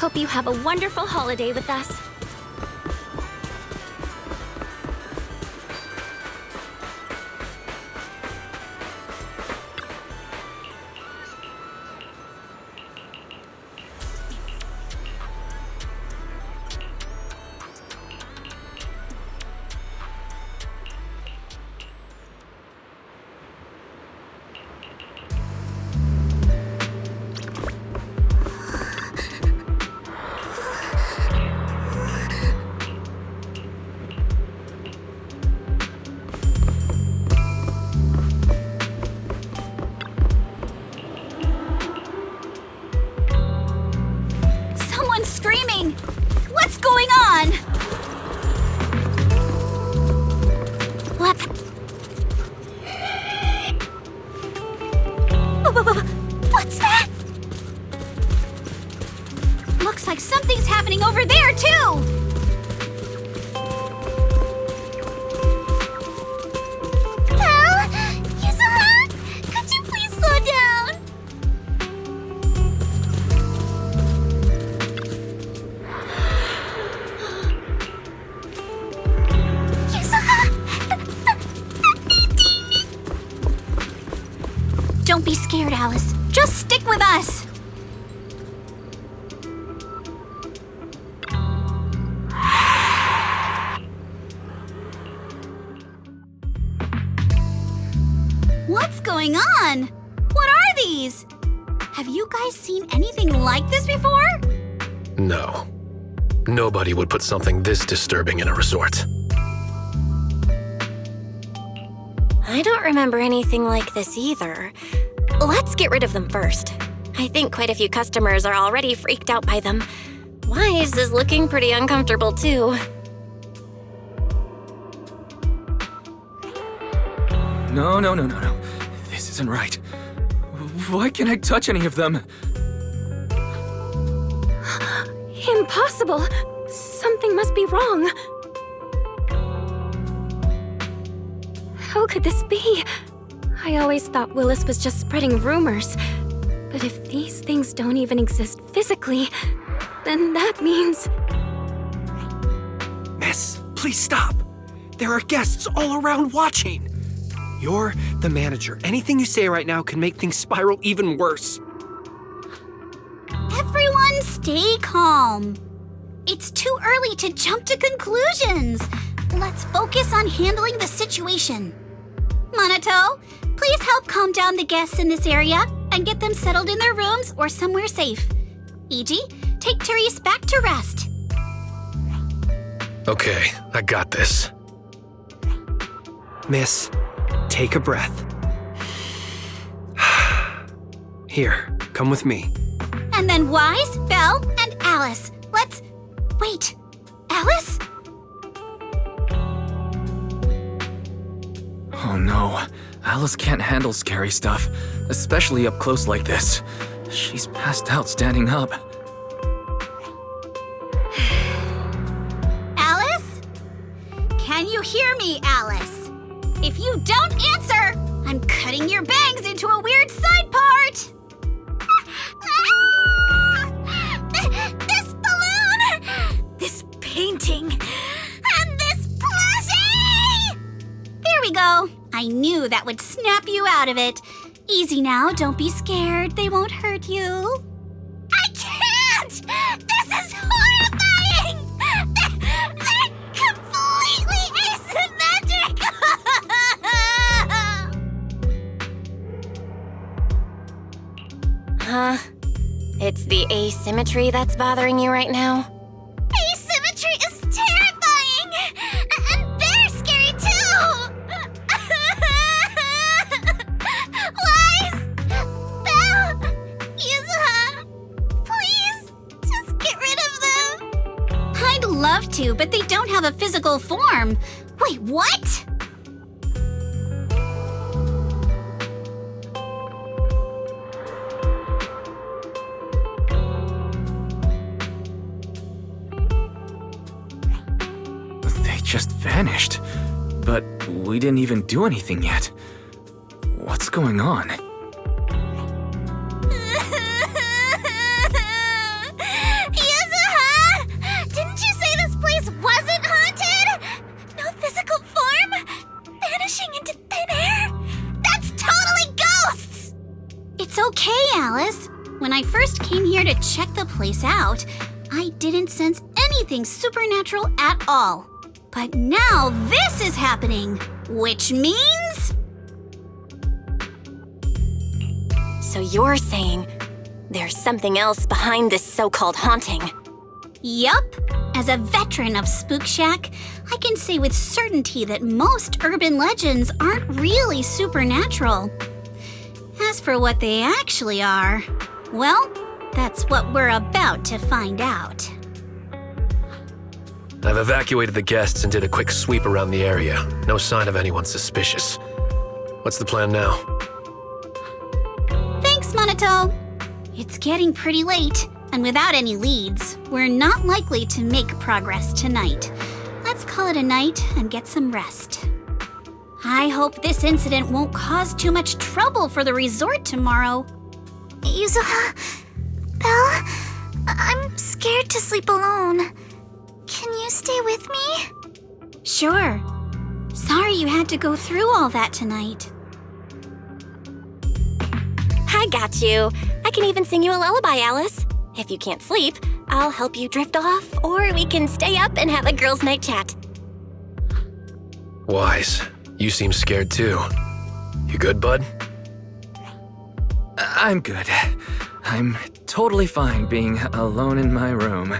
hope you have a wonderful holiday with us. Screaming! What's going on? Let's... What's that? Looks like something's happening over there, too! Well, Yuzuru, could you please slow down? Don't be scared, Alice. Just stick with us. What's going on? What are these? Have you guys seen anything like this before? No. Nobody would put something this disturbing in a resort. I don't remember anything like this either. Let's get rid of them first. I think quite a few customers are already freaked out by them. Wise is looking pretty uncomfortable too. No. This isn't right. Why can't I touch any of them? Impossible! Something must be wrong. How could this be? I always thought Willis was just spreading rumors. But if these things don't even exist physically, then that means... Miss, please stop. There are guests all around watching. You're the manager. Anything you say right now can make things spiral even worse. Everyone stay calm. It's too early to jump to conclusions. Let's focus on handling the situation. Monato, please help calm down the guests in this area and get them settled in their rooms or somewhere safe. Iji, take Therese back to rest. Okay, I got this. Miss, take a breath. Here, come with me. And then Wise, Belle, and Alice. Let's... Wait, Alice? Oh no, Alice can't handle scary stuff, especially up close like this. She's passed out standing up. Alice? Can you hear me, Alice? If you don't answer, I'm cutting your bangs into a weird side part! This balloon! This painting! And this plushie! There we go. I knew that would snap you out of it. Easy now, don't be scared. They won't hurt you. I can't! This is horrifying! They're completely asymmetric! Huh? It's the asymmetry that's bothering you right now? Asymmetry is terrifying! And they're scary too! Wise! Belle! Yuzuha! Please, just get rid of them! I'd love to, but they don't have a physical form. Wait, what? Just vanished. But we didn't even do anything yet. What's going on? Yuzuha! It's okay, Alice. When I first came here to check the place out, I didn't sense anything supernatural at all. But now this is happening, which means... So you're saying there's something else behind this so-called haunting? Yup. As a veteran of Spook Shack, I can say with certainty that most urban legends aren't really supernatural. As for what they actually are, well, that's what we're about to find out. I've evacuated the guests and did a quick sweep around the area. No sign of anyone suspicious. What's the plan now? Thanks, Monato. It's getting pretty late, and without any leads, we're not likely to make progress tonight. Let's call it a night and get some rest. I hope this incident won't cause too much trouble for the resort tomorrow. Yuzuha, Belle, I'm scared to sleep alone. Can you stay with me? Sure. Sorry you had to go through all that tonight. I got you. I can even sing you a lullaby, Alice. If you can't sleep, I'll help you drift off, or we can stay up and have a girls' night chat. Wise, you seem scared too. You good, bud? I'm good. I'm totally fine being alone in my room.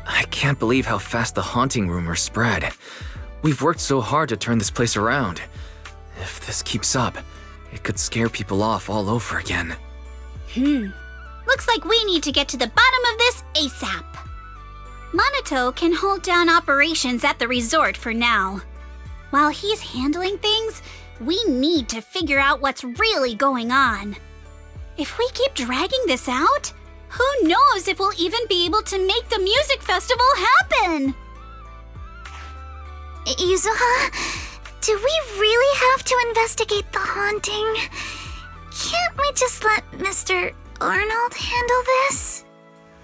I can't believe how fast the haunting rumors spread. We've worked so hard to turn this place around. If this keeps up, it could scare people off all over again. Looks like we need to get to the bottom of this ASAP. Monato can hold down operations at the resort for now. While he's handling things, we need to figure out what's really going on. If we keep dragging this out, who knows if we'll even be able to make the music festival happen? Yuzuha, do we really have to investigate the haunting? Can't we just let Mr. Arnold handle this?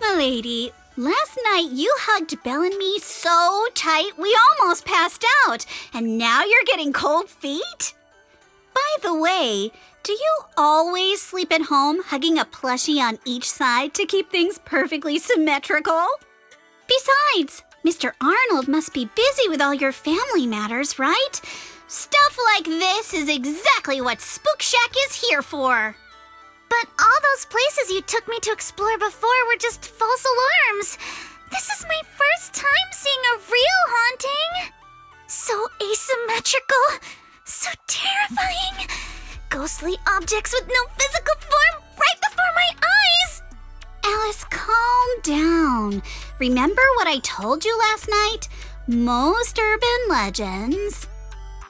Milady, last night you hugged Belle and me so tight we almost passed out, and now you're getting cold feet? By the way, do you always sleep at home hugging a plushie on each side to keep things perfectly symmetrical? Besides, Mr. Arnold must be busy with all your family matters, right? Stuff like this is exactly what Spook Shack is here for. But all those places you took me to explore before were just false alarms. This is my first time seeing a real haunting. So asymmetrical, so terrifying. Ghostly objects with no physical form right before my eyes! Alice, calm down. Remember what I told you last night? Most urban legends...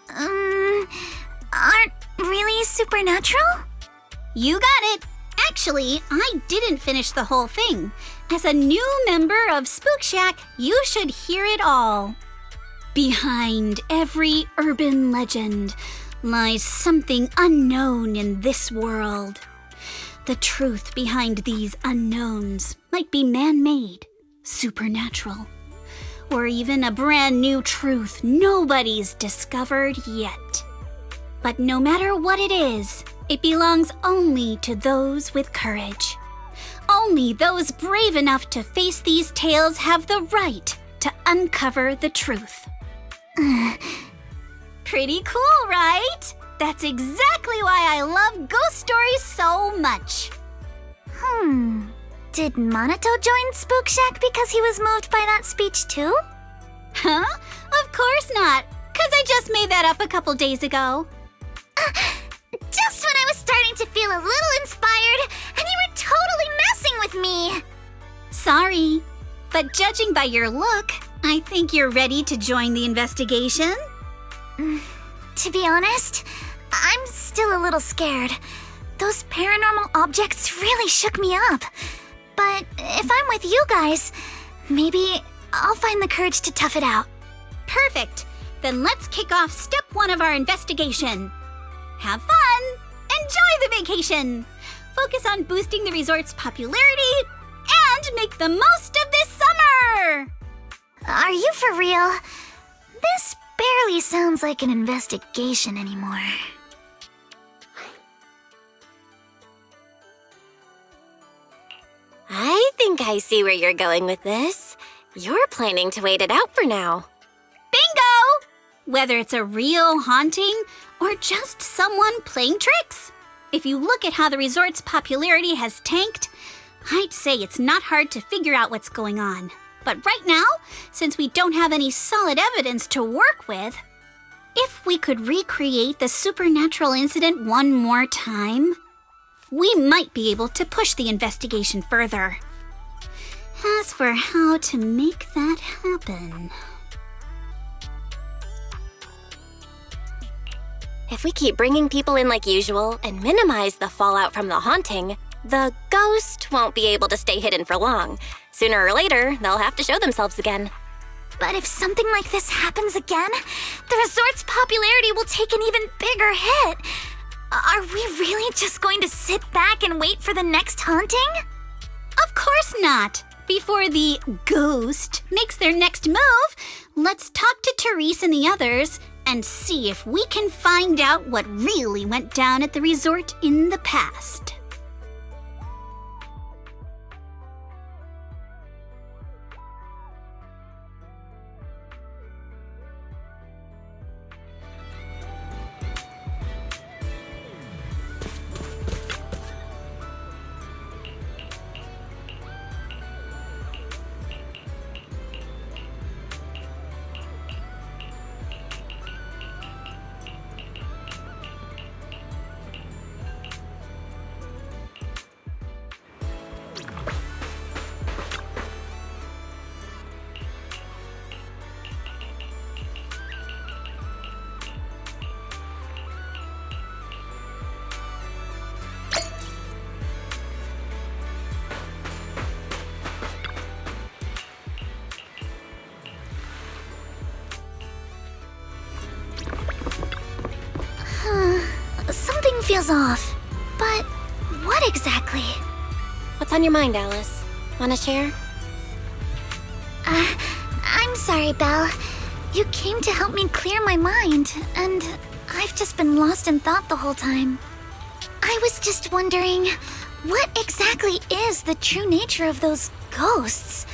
aren't really supernatural? You got it. Actually, I didn't finish the whole thing. As a new member of Spook Shack, you should hear it all. Behind every urban legend lies something unknown in this world. The truth behind these unknowns might be man-made, supernatural, or even a brand new truth nobody's discovered yet. But no matter what it is, it belongs only to those with courage. Only those brave enough to face these tales have the right to uncover the truth. Pretty cool, right? That's exactly why I love ghost stories so much. Did Monato join Spook Shack because he was moved by that speech too? Huh? Of course not, 'cause I just made that up a couple days ago. Just when I was starting to feel a little inspired, and you were totally messing with me! Sorry, but judging by your look, I think you're ready to join the investigation. To be honest, I'm still a little scared. Those paranormal objects really shook me up. But if I'm with you guys, maybe I'll find the courage to tough it out. Perfect. Then let's kick off step 1 of our investigation. Have fun! Enjoy the vacation! Focus on boosting the resort's popularity and make the most of this summer! Are you for real? This barely sounds like an investigation anymore. I think I see where you're going with this. You're planning to wait it out for now. Bingo! Whether it's a real haunting or just someone playing tricks. If you look at how the resort's popularity has tanked, I'd say it's not hard to figure out what's going on. But right now, since we don't have any solid evidence to work with, if we could recreate the supernatural incident one more time, we might be able to push the investigation further. As for how to make that happen... If we keep bringing people in like usual and minimize the fallout from the haunting, the ghost won't be able to stay hidden for long. Sooner or later, they'll have to show themselves again. But if something like this happens again, the resort's popularity will take an even bigger hit. Are we really just going to sit back and wait for the next haunting? Of course not! Before the ghost makes their next move, let's talk to Therese and the others and see if we can find out what really went down at the resort in the past. Something feels off. But what exactly? What's on your mind, Alice? Wanna share? I'm sorry, Belle. You came to help me clear my mind, and I've just been lost in thought the whole time. I was just wondering, what exactly is the true nature of those ghosts?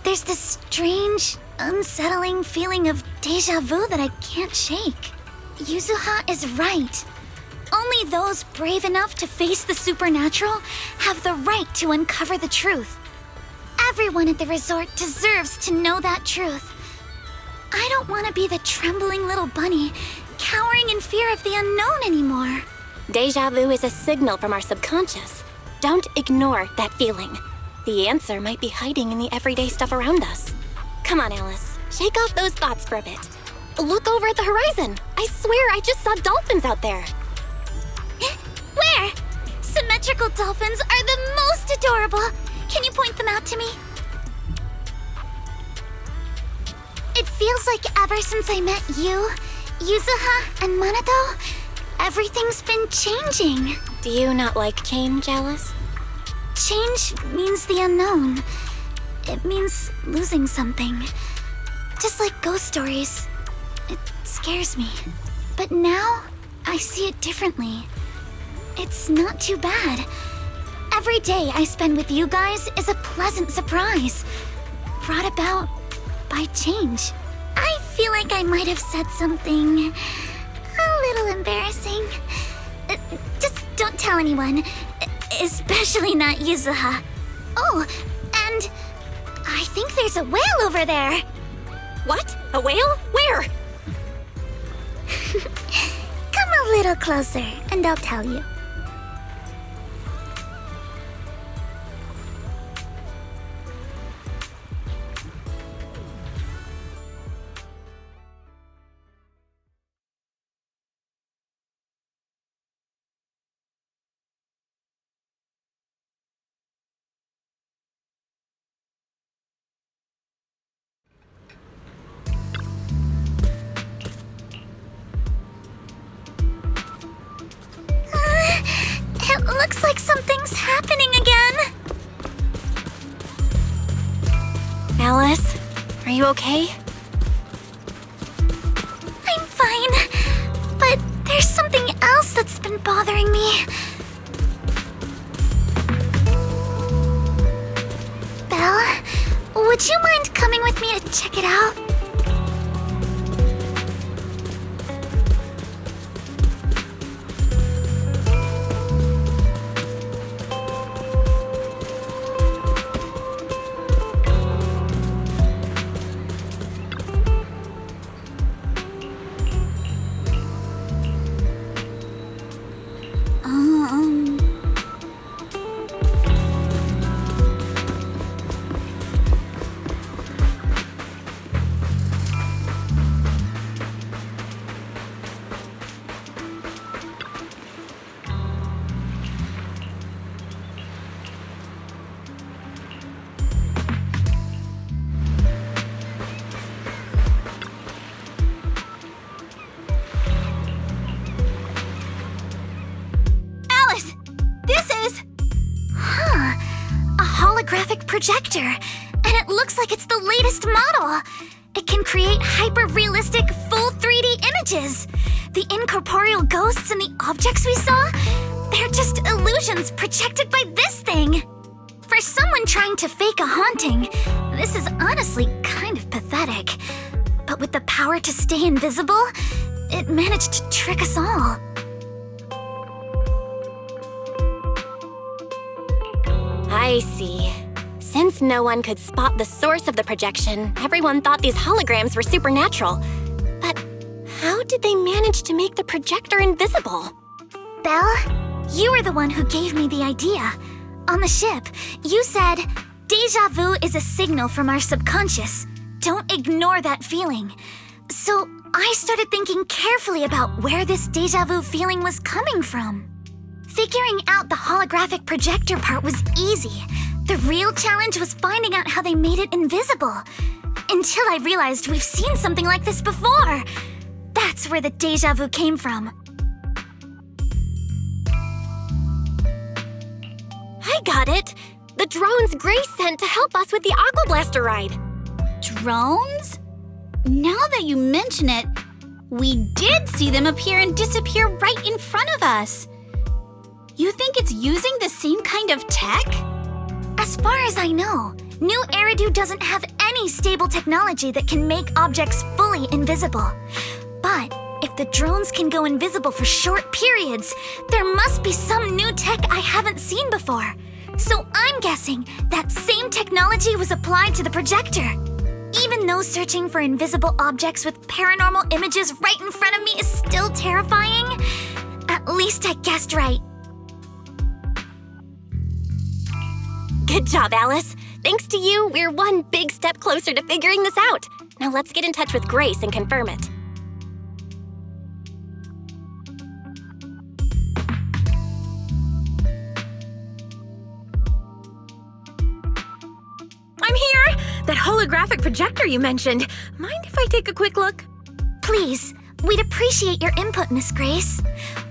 There's this strange, unsettling feeling of déjà vu that I can't shake. Yuzuha is right. Only those brave enough to face the supernatural have the right to uncover the truth. Everyone at the resort deserves to know that truth. I don't want to be the trembling little bunny, cowering in fear of the unknown anymore. Deja vu is a signal from our subconscious. Don't ignore that feeling. The answer might be hiding in the everyday stuff around us. Come on, Alice. Shake off those thoughts for a bit. Look over at the horizon. I swear I just saw dolphins out there. Where? Symmetrical dolphins are the most adorable. Can you point them out to me? It feels like ever since I met you, Yuzuha, and Monato, everything's been changing. Do you not like change, Alice? Change means the unknown. It means losing something. Just like ghost stories. It scares me. But now, I see it differently. It's not too bad. Every day I spend with you guys is a pleasant surprise, brought about by change. I feel like I might have said something a little embarrassing. Just don't tell anyone. Especially not Yuzuha. Oh, and I think there's a whale over there. What? A whale? Where? Come a little closer, and I'll tell you. It looks like something's happening again. Alice, are you okay? I'm fine, but there's something else that's been bothering me. Belle, would you mind coming with me to check it out? Projector, and it looks like it's the latest model. It can create hyper-realistic, full 3D images. The incorporeal ghosts and the objects we saw, they're just illusions projected by this thing. For someone trying to fake a haunting, this is honestly kind of pathetic. But with the power to stay invisible, it managed to trick us all. I see. Since no one could spot the source of the projection, everyone thought these holograms were supernatural. But how did they manage to make the projector invisible? Belle, you were the one who gave me the idea. On the ship, you said, "Déjà vu is a signal from our subconscious. Don't ignore that feeling." So I started thinking carefully about where this déjà vu feeling was coming from. Figuring out the holographic projector part was easy. The real challenge was finding out how they made it invisible. Until I realized we've seen something like this before. That's where the déjà vu came from. I got it! The drones Grace sent to help us with the Aqua Blaster ride. Drones? Now that you mention it, we did see them appear and disappear right in front of us. You think it's using the same kind of tech? As far as I know, New Eridu doesn't have any stable technology that can make objects fully invisible. But if the drones can go invisible for short periods, there must be some new tech I haven't seen before. So I'm guessing that same technology was applied to the projector. Even though searching for invisible objects with paranormal images right in front of me is still terrifying, at least I guessed right. Good job, Alice. Thanks to you, we're one big step closer to figuring this out. Now let's get in touch with Grace and confirm it. I'm here! That holographic projector you mentioned. Mind if I take a quick look? Please, we'd appreciate your input, Miss Grace.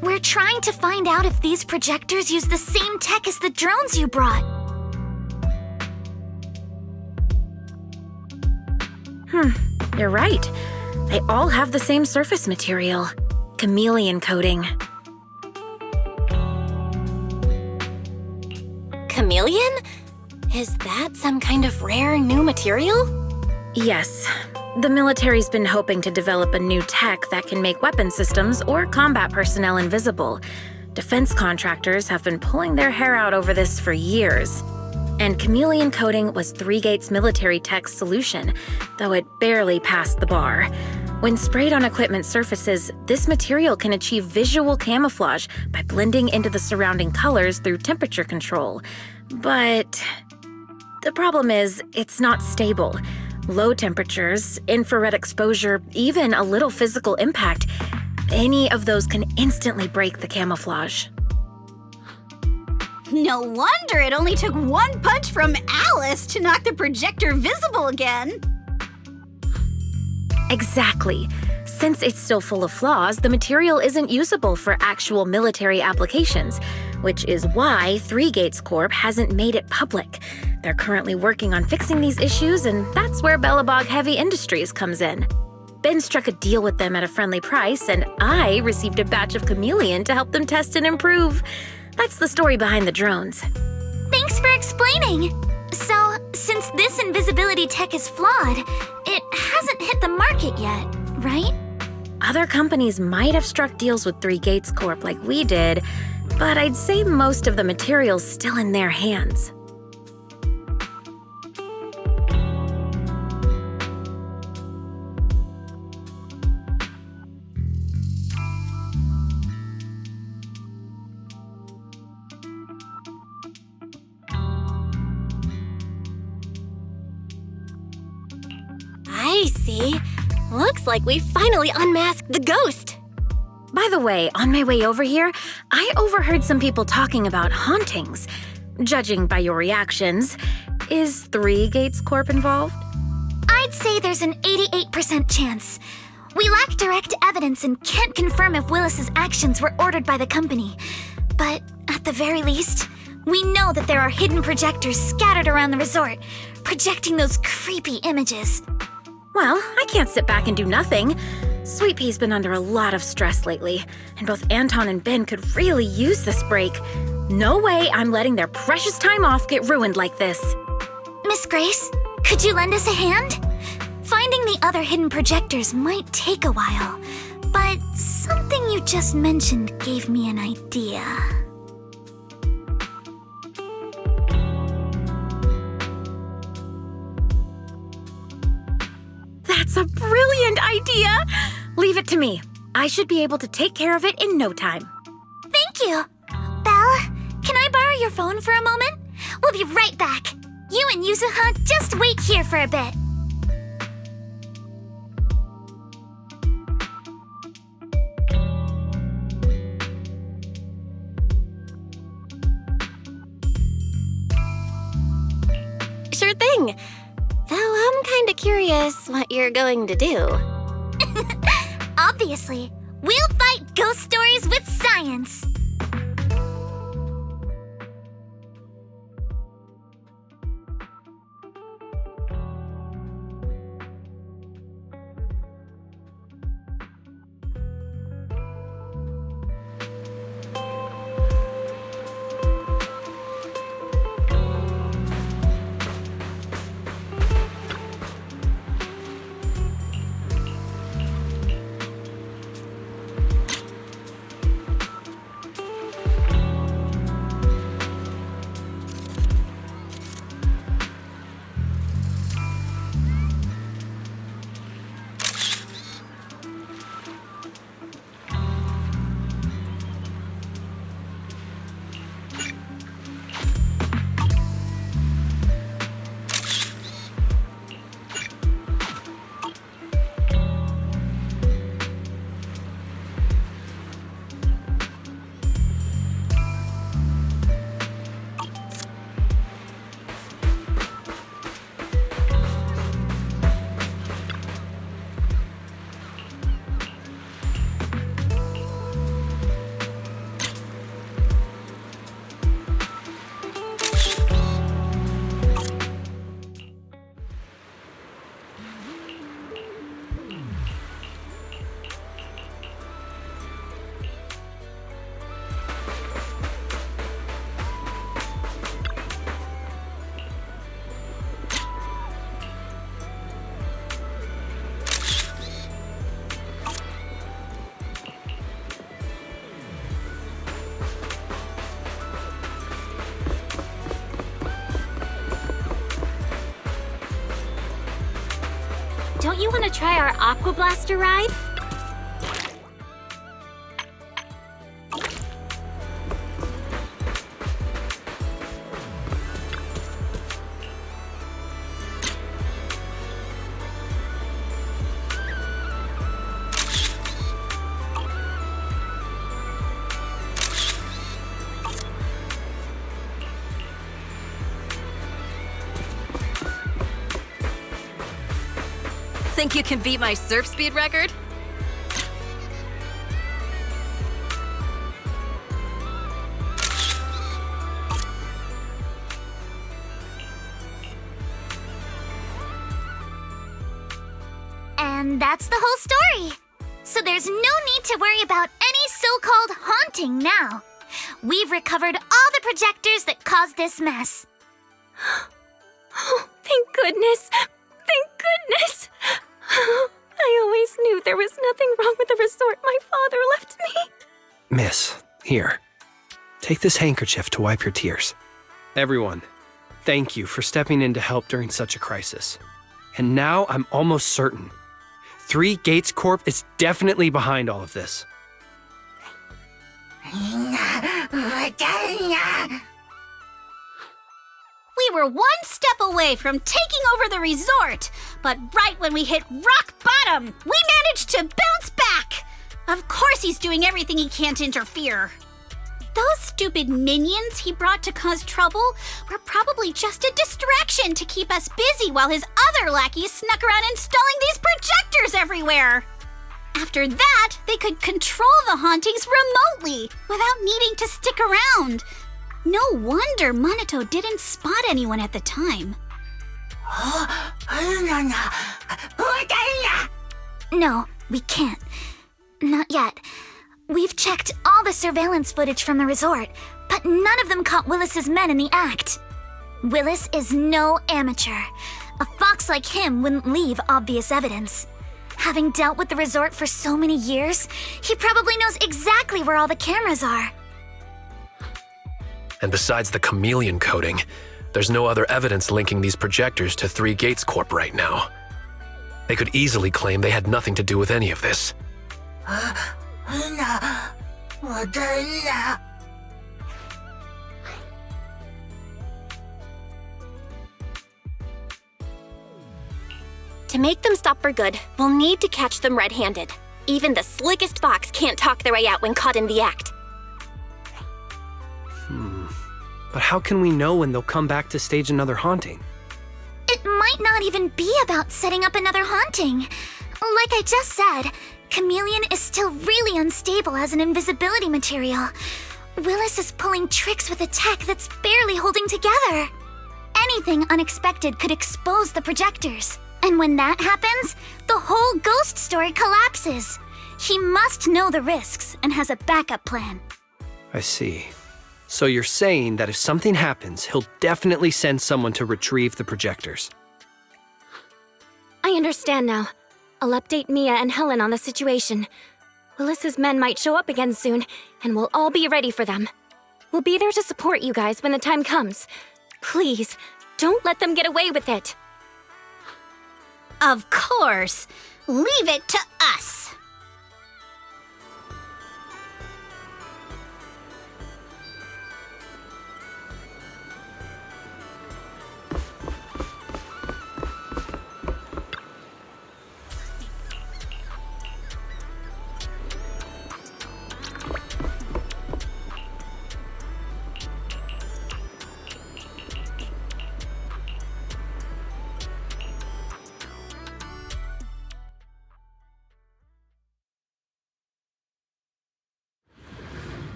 We're trying to find out if these projectors use the same tech as the drones you brought. You're right. They all have the same surface material. Chameleon coating. Chameleon? Is that some kind of rare new material? Yes. The military's been hoping to develop a new tech that can make weapon systems or combat personnel invisible. Defense contractors have been pulling their hair out over this for years. And chameleon coating was Three Gates military tech's solution, though it barely passed the bar. When sprayed on equipment surfaces, this material can achieve visual camouflage by blending into the surrounding colors through temperature control. But the problem is, it's not stable. Low temperatures, infrared exposure, even a little physical impact, any of those can instantly break the camouflage. No wonder it only took one punch from Alice to knock the projector visible again. Exactly. Since it's still full of flaws, the material isn't usable for actual military applications, which is why Three Gates Corp hasn't made it public. They're currently working on fixing these issues, and that's where Bellabog Heavy Industries comes in. Ben struck a deal with them at a friendly price, and I received a batch of chameleon to help them test and improve. That's the story behind the drones. Thanks for explaining. So, since this invisibility tech is flawed, it hasn't hit the market yet, right? Other companies might have struck deals with Three Gates Corp like we did, but I'd say most of the material's still in their hands. I see. Looks like we finally unmasked the ghost. By the way, on my way over here, I overheard some people talking about hauntings. Judging by your reactions, is Three Gates Corp involved? I'd say there's an 88% chance. We lack direct evidence and can't confirm if Willis's actions were ordered by the company. But at the very least, we know that there are hidden projectors scattered around the resort, projecting those creepy images. Well, I can't sit back and do nothing. Sweet Pea's been under a lot of stress lately, and both Anton and Ben could really use this break. No way I'm letting their precious time off get ruined like this. Miss Grace, could you lend us a hand? Finding the other hidden projectors might take a while, but something you just mentioned gave me an idea. That's a brilliant idea! Leave it to me. I should be able to take care of it in no time. Thank you! Belle, can I borrow your phone for a moment? We'll be right back. You and Yuzuha just wait here for a bit. Sure thing. Though I'm kinda curious what you're going to do. Obviously, we'll fight ghost stories with science! don't you want to try our Aqua Blaster ride? Think you can beat my surf speed record? And that's the whole story. So there's no need to worry about any so-called haunting now. We've recovered all the projectors that caused this mess. Oh, thank goodness! Thank goodness! I always knew there was nothing wrong with the resort my father left me. Miss, here. Take this handkerchief to wipe your tears. Everyone, thank you for stepping in to help during such a crisis. And now I'm almost certain. 3 Gates Corp is definitely behind all of this. We were one step away from taking over the resort, but right when we hit rock bottom, we managed to bounce back. Of course he's doing everything he can to interfere. Those stupid minions he brought to cause trouble were probably just a distraction to keep us busy while his other lackeys snuck around installing these projectors everywhere. After that, they could control the hauntings remotely without needing to stick around. No wonder Monato didn't spot anyone at the time. No, we can't. Not yet. We've checked all the surveillance footage from the resort, but none of them caught Willis's men in the act. Willis is no amateur. A fox like him wouldn't leave obvious evidence. Having dealt with the resort for so many years, he probably knows exactly where all the cameras are. And besides the chameleon coating, there's no other evidence linking these projectors to 3 Gates Corp right now. They could easily claim they had nothing to do with any of this. To make them stop for good, we'll need to catch them red-handed. Even the slickest fox can't talk their way out when caught in the act. But how can we know when they'll come back to stage another haunting? It might not even be about setting up another haunting. Like I just said, Chameleon is still really unstable as an invisibility material. Willis is pulling tricks with a tech that's barely holding together. Anything unexpected could expose the projectors. And when that happens, the whole ghost story collapses. He must know the risks and has a backup plan. I see. So you're saying that if something happens, he'll definitely send someone to retrieve the projectors. I understand now. I'll update Mia and Helen on the situation. Willis's men might show up again soon, and we'll all be ready for them. We'll be there to support you guys when the time comes. Please, don't let them get away with it. Of course. Leave it to us.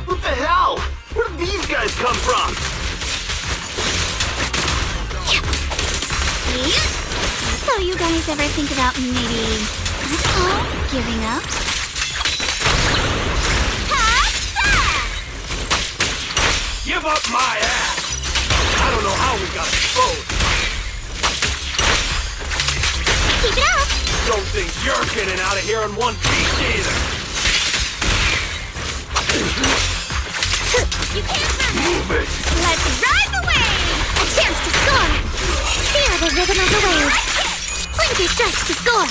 What the hell? Where did these guys come from? So you guys ever think about maybe, I don't know, giving up? Give up my ass! I don't know how we got exposed. Keep it up! Don't think you're getting out of here in one piece either. You can't run it! Move it! Let's ride the wave! A chance to score! Feel the rhythm of the waves! Flinky stretch to score!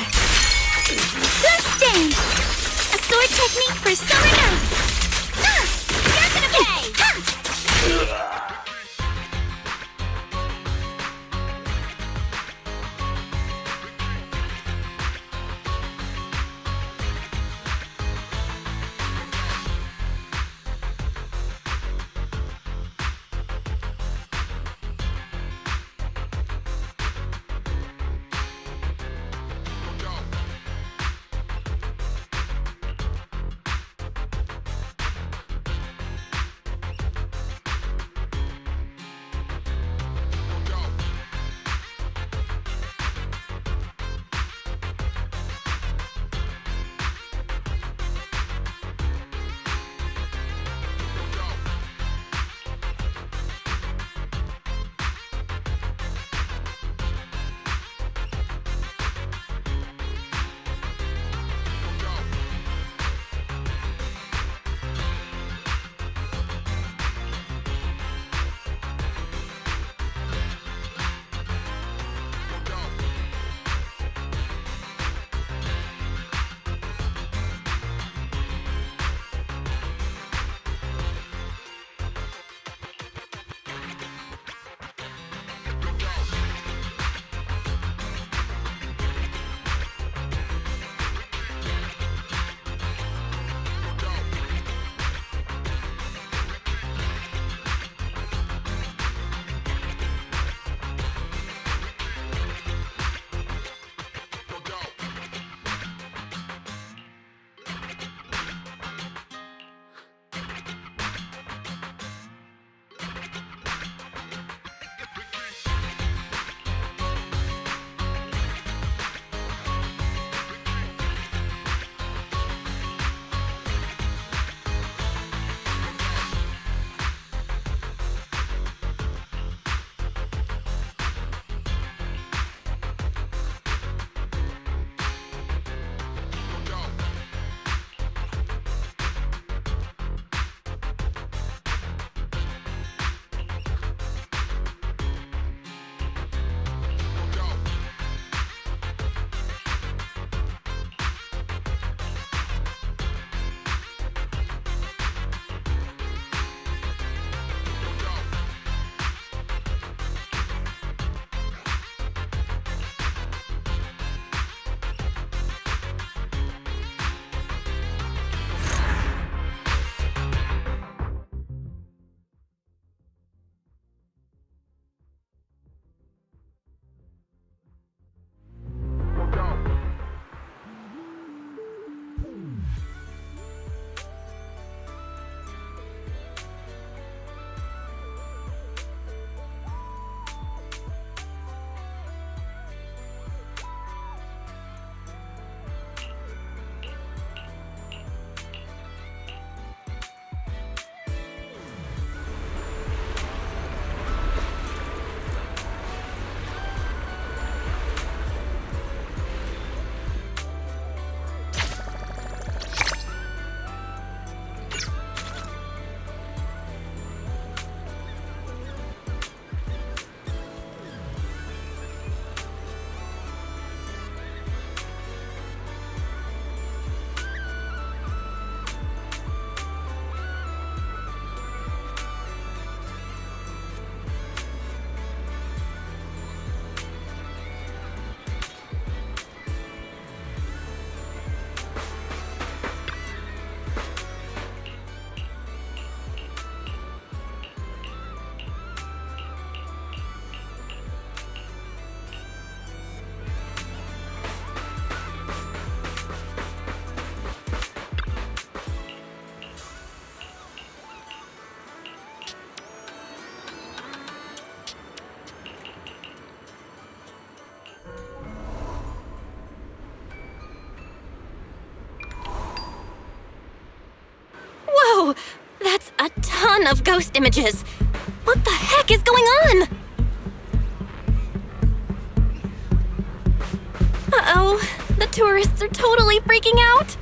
Let's dance! A sword technique for summer nights! You're gonna pay! Whoa! That's a ton of ghost images! What the heck is going on? Uh-oh, the tourists are totally freaking out!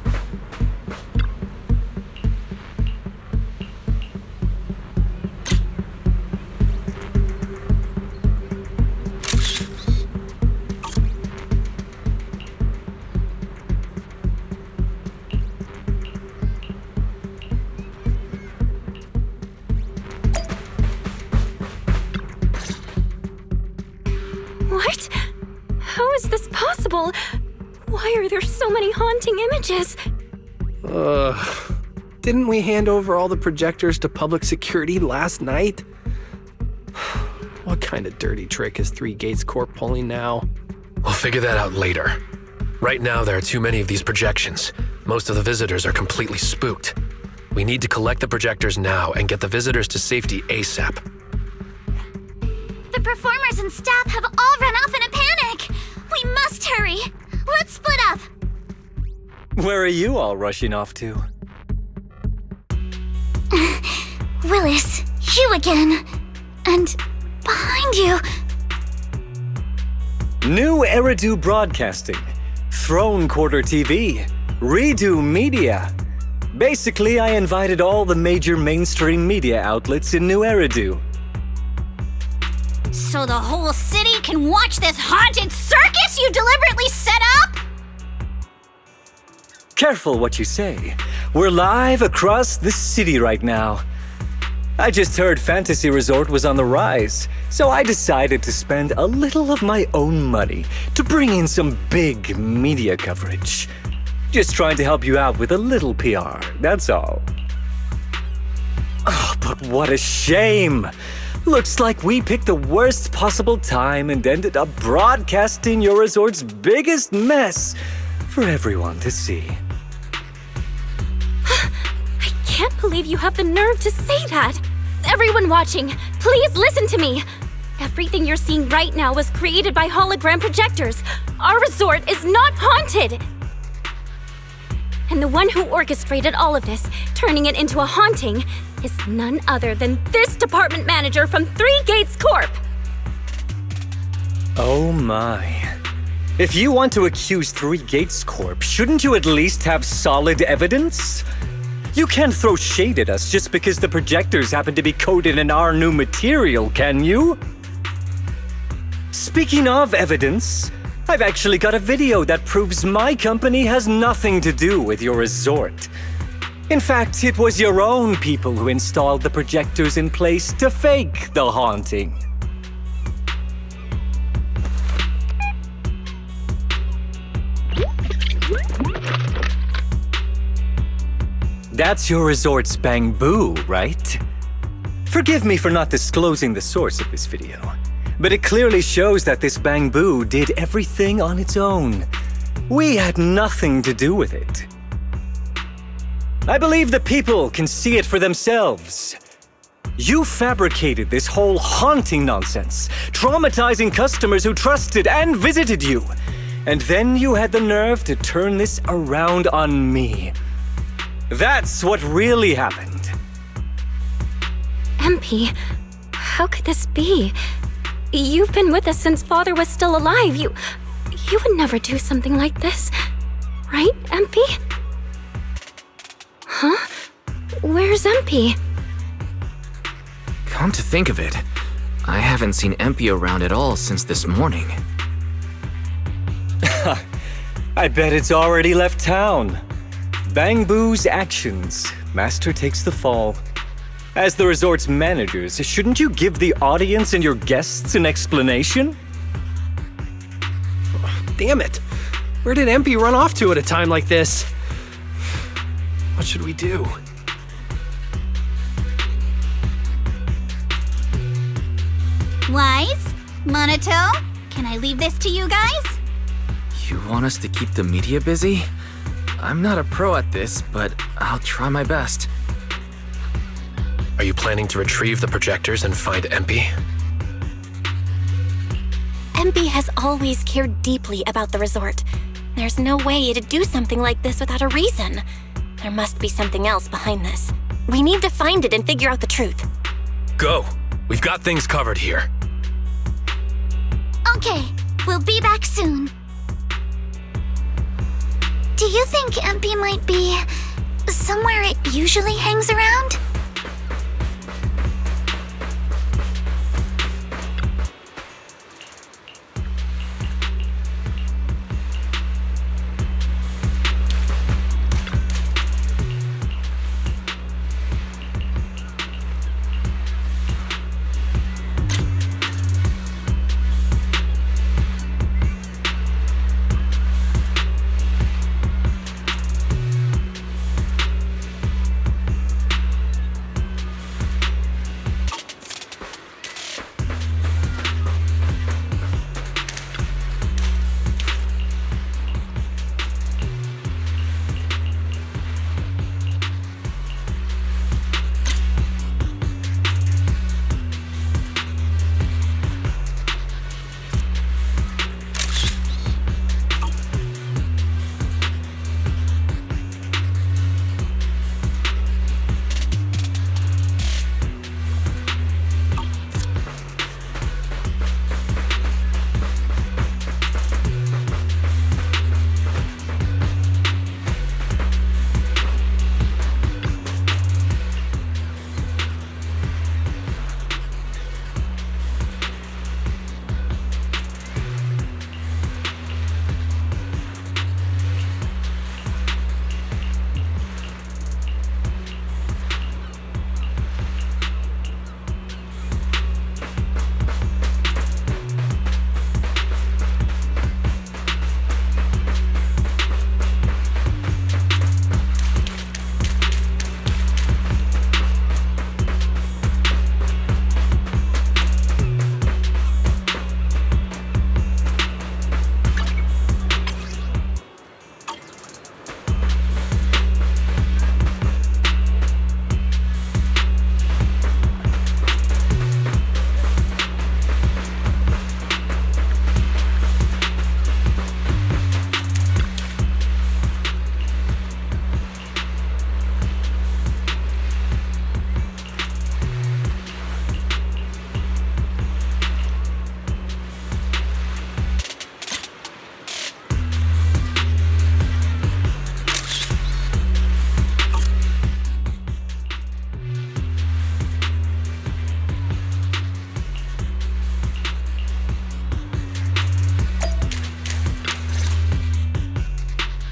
How is this possible? Why are there so many haunting images? Didn't we hand over all the projectors to public security last night? What kind of dirty trick is Three Gates Corp pulling now? We'll figure that out later. Right now, there are too many of these projections. Most of the visitors are completely spooked. We need to collect the projectors now and get the visitors to safety ASAP. The performers and staff have all run off in a panic. We must hurry. Let's split up. Where are you all rushing off to? Willis, you again. And behind you. New Eridu Broadcasting, Throne Quarter TV, Redo Media. Basically, I invited all the major mainstream media outlets in New Eridu. So the whole city can watch this haunted circus you deliberately set up? Careful what you say. We're live across the city right now. I just heard Fantasy Resort was on the rise, so I decided to spend a little of my own money to bring in some big media coverage. Just trying to help you out with a little PR, that's all. Oh, but what a shame! Looks like we picked the worst possible time and ended up broadcasting your resort's biggest mess for everyone to see. I can't believe you have the nerve to say that! Everyone watching, please listen to me! Everything you're seeing right now was created by hologram projectors. Our resort is not haunted! And the one who orchestrated all of this, turning it into a haunting, is none other than this department manager from Three Gates Corp! Oh my. If you want to accuse Three Gates Corp, shouldn't you at least have solid evidence? You can't throw shade at us just because the projectors happen to be coated in our new material, can you? Speaking of evidence, I've actually got a video that proves my company has nothing to do with your resort. In fact, it was your own people who installed the projectors in place to fake the haunting. That's your resort's bamboo, right? Forgive me for not disclosing the source of this video, but it clearly shows that this bamboo did everything on its own. We had nothing to do with it. I believe the people can see it for themselves. You fabricated this whole haunting nonsense, traumatizing customers who trusted and visited you. And then you had the nerve to turn this around on me. That's what really happened. MP, how could this be? You've been with us since Father was still alive. You would never do something like this, right, MP? Huh? Where's MP? Come to think of it, I haven't seen MP around at all since this morning. I bet it's already left town. Bamboo's actions. Master takes the fall. As the resort's managers, shouldn't you give the audience and your guests an explanation? Damn it! Where did MP run off to at a time like this? What should we do? Wise? Monato? Can I leave this to you guys? You want us to keep the media busy? I'm not a pro at this, but I'll try my best. Are you planning to retrieve the projectors and find MP? MP has always cared deeply about the resort. There's no way to do something like this without a reason. There must be something else behind this. We need to find it and figure out the truth. Go! We've got things covered here. Okay, we'll be back soon. Do you think MP might be somewhere it usually hangs around?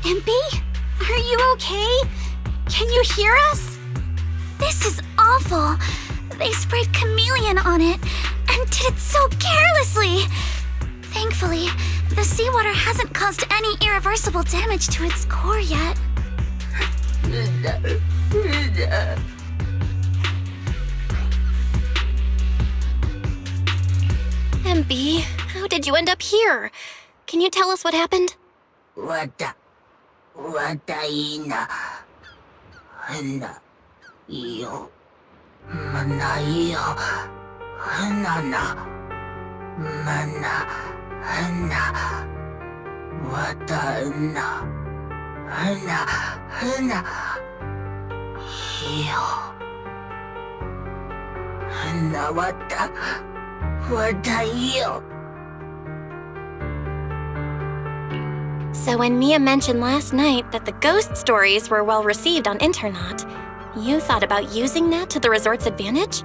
Impy? Are you okay? Can you hear us? This is awful. They sprayed chameleon on it and did it so carelessly. Thankfully, the seawater hasn't caused any irreversible damage to its core yet. MB, how did you end up here? Can you tell us what happened? So when Mia mentioned last night that the ghost stories were well received on Internet, you thought about using that to the resort's advantage?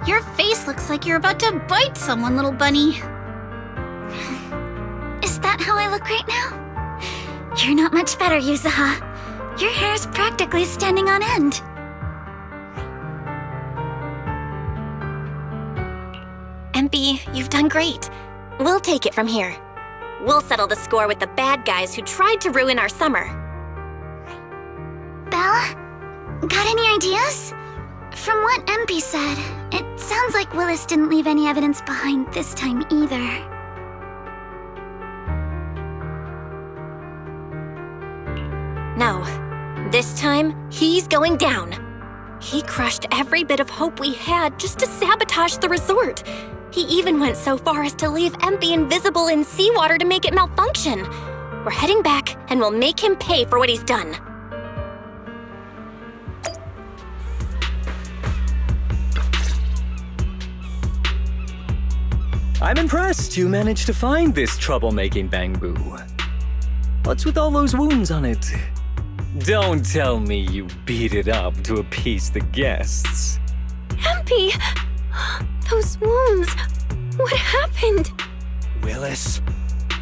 Your face looks like you're about to bite someone, little bunny. Is that how I look right now? You're not much better, Yuzuha. Your hair's practically standing on end. MP, you've done great. We'll take it from here. We'll settle the score with the bad guys who tried to ruin our summer. Belle? Got any ideas? From what MP said, it sounds like Willis didn't leave any evidence behind this time either. No. This time, he's going down. He crushed every bit of hope we had just to sabotage the resort. He even went so far as to leave MP invisible in seawater to make it malfunction. We're heading back, and we'll make him pay for what he's done. I'm impressed you managed to find this troublemaking bamboo. What's with all those wounds on it? Don't tell me you beat it up to appease the guests. MP! Those wounds! What happened? Willis,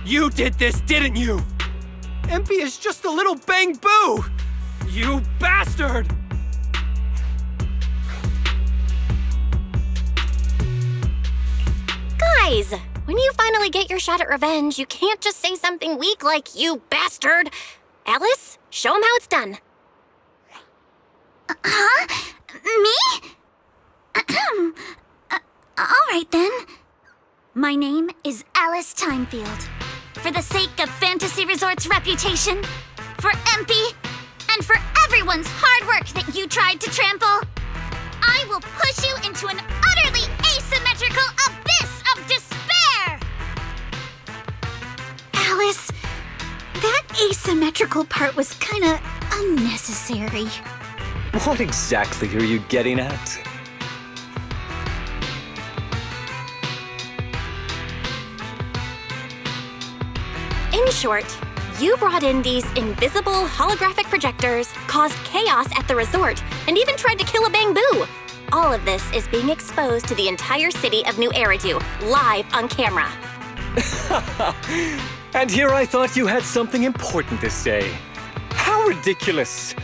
you did this, didn't you? MP is just a little bang-boo! You bastard! Guys, when you finally get your shot at revenge, you can't just say something weak like, "You bastard!" Alice, show him how it's done. Huh? Me? All right then. My name is Alice Timefield. For the sake of Fantasy Resort's reputation, for MP, and for everyone's hard work that you tried to trample, I will push you into an utterly asymmetrical abyss of despair! Alice, that asymmetrical part was kinda unnecessary. What exactly are you getting at? In short, you brought in these invisible holographic projectors, caused chaos at the resort, and even tried to kill a bamboo. All of this is being exposed to the entire city of New Eridu, live on camera. And here I thought you had something important to say. How ridiculous!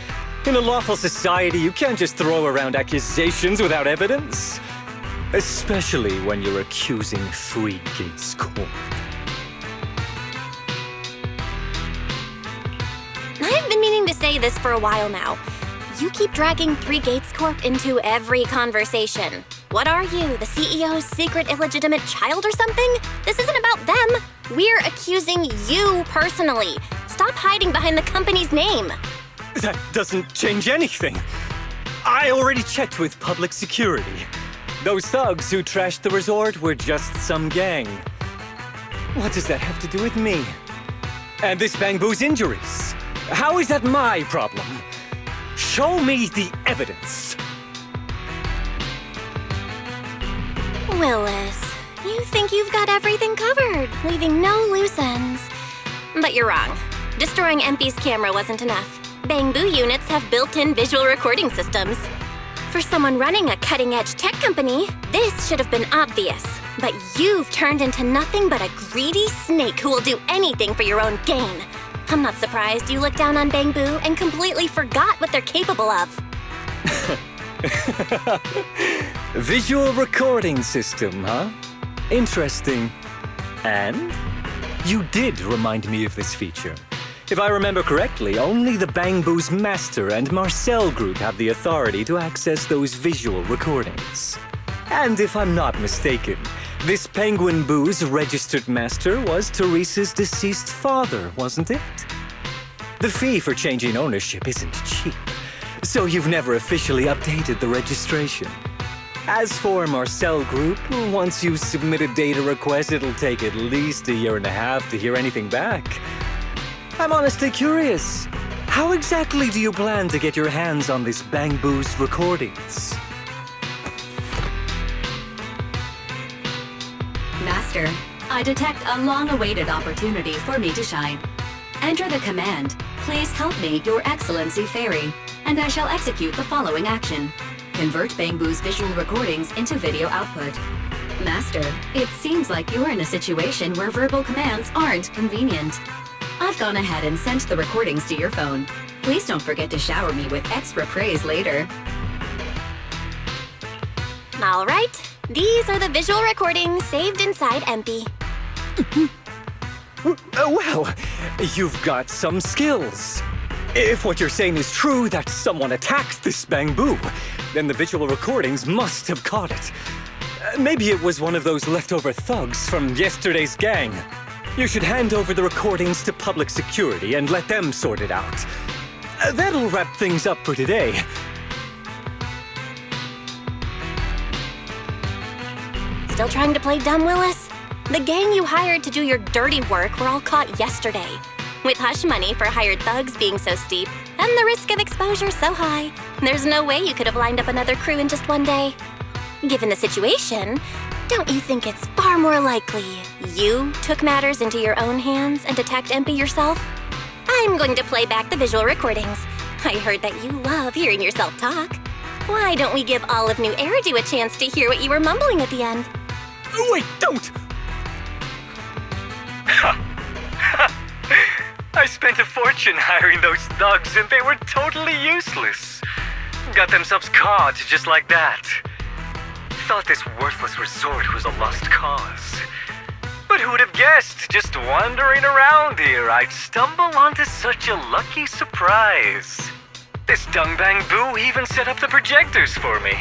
In a lawful society, you can't just throw around accusations without evidence. Especially when you're accusing Three Gates Corp. I've been meaning to say this for a while now. You keep dragging Three Gates Corp into every conversation. What are you, the CEO's secret illegitimate child or something? This isn't about them. We're accusing you personally. Stop hiding behind the company's name. That doesn't change anything. I already checked with public security. Those thugs who trashed the resort were just some gang. What does that have to do with me? And this bamboo's injuries? How is that my problem? Show me the evidence. Willis, you think you've got everything covered, leaving no loose ends. But you're wrong. Destroying MP's camera wasn't enough. Bangbu units have built-in visual recording systems. For someone running a cutting-edge tech company, this should have been obvious. But you've turned into nothing but a greedy snake who will do anything for your own gain. I'm not surprised you looked down on Bangbu and completely forgot what they're capable of. Visual recording system, huh? Interesting. And? You did remind me of this feature. If I remember correctly, only the Bangbu's Master and Marcel group have the authority to access those visual recordings. And if I'm not mistaken, this Penguin Boo's registered master was Teresa's deceased father, wasn't it? The fee for changing ownership isn't cheap, so you've never officially updated the registration. As for Marcel Group, once you submit a data request, it'll take at least 1.5 years to hear anything back. I'm honestly curious. How exactly do you plan to get your hands on this Bangbu's recordings? Master, I detect a long-awaited opportunity for me to shine. Enter the command, "Please help me, Your Excellency Fairy," and I shall execute the following action. Convert Bangbu's visual recordings into video output. Master, it seems like you're in a situation where verbal commands aren't convenient. I've gone ahead and sent the recordings to your phone. Please don't forget to shower me with extra praise later. All right, these are the visual recordings saved inside MP. Well, you've got some skills. If what you're saying is true, that someone attacked this Bangbu, then the visual recordings must have caught it. Maybe it was one of those leftover thugs from yesterday's gang. You should hand over the recordings to public security and let them sort it out. That'll wrap things up for today. Still trying to play dumb, Willis? The gang you hired to do your dirty work were all caught yesterday. With hush money for hired thugs being so steep, and the risk of exposure so high, there's no way you could have lined up another crew in just one day. Given the situation, don't you think it's far more likely you took matters into your own hands and attacked MP yourself? I'm going to play back the visual recordings. I heard that you love hearing yourself talk. Why don't we give all of New Eridu a chance to hear what you were mumbling at the end? Wait, don't! I spent a fortune hiring those thugs and they were totally useless. Got themselves caught just like that. Thought this worthless resort was a lost cause. But who would have guessed, just wandering around here, I'd stumble onto such a lucky surprise. This dung Bangbu even set up the projectors for me.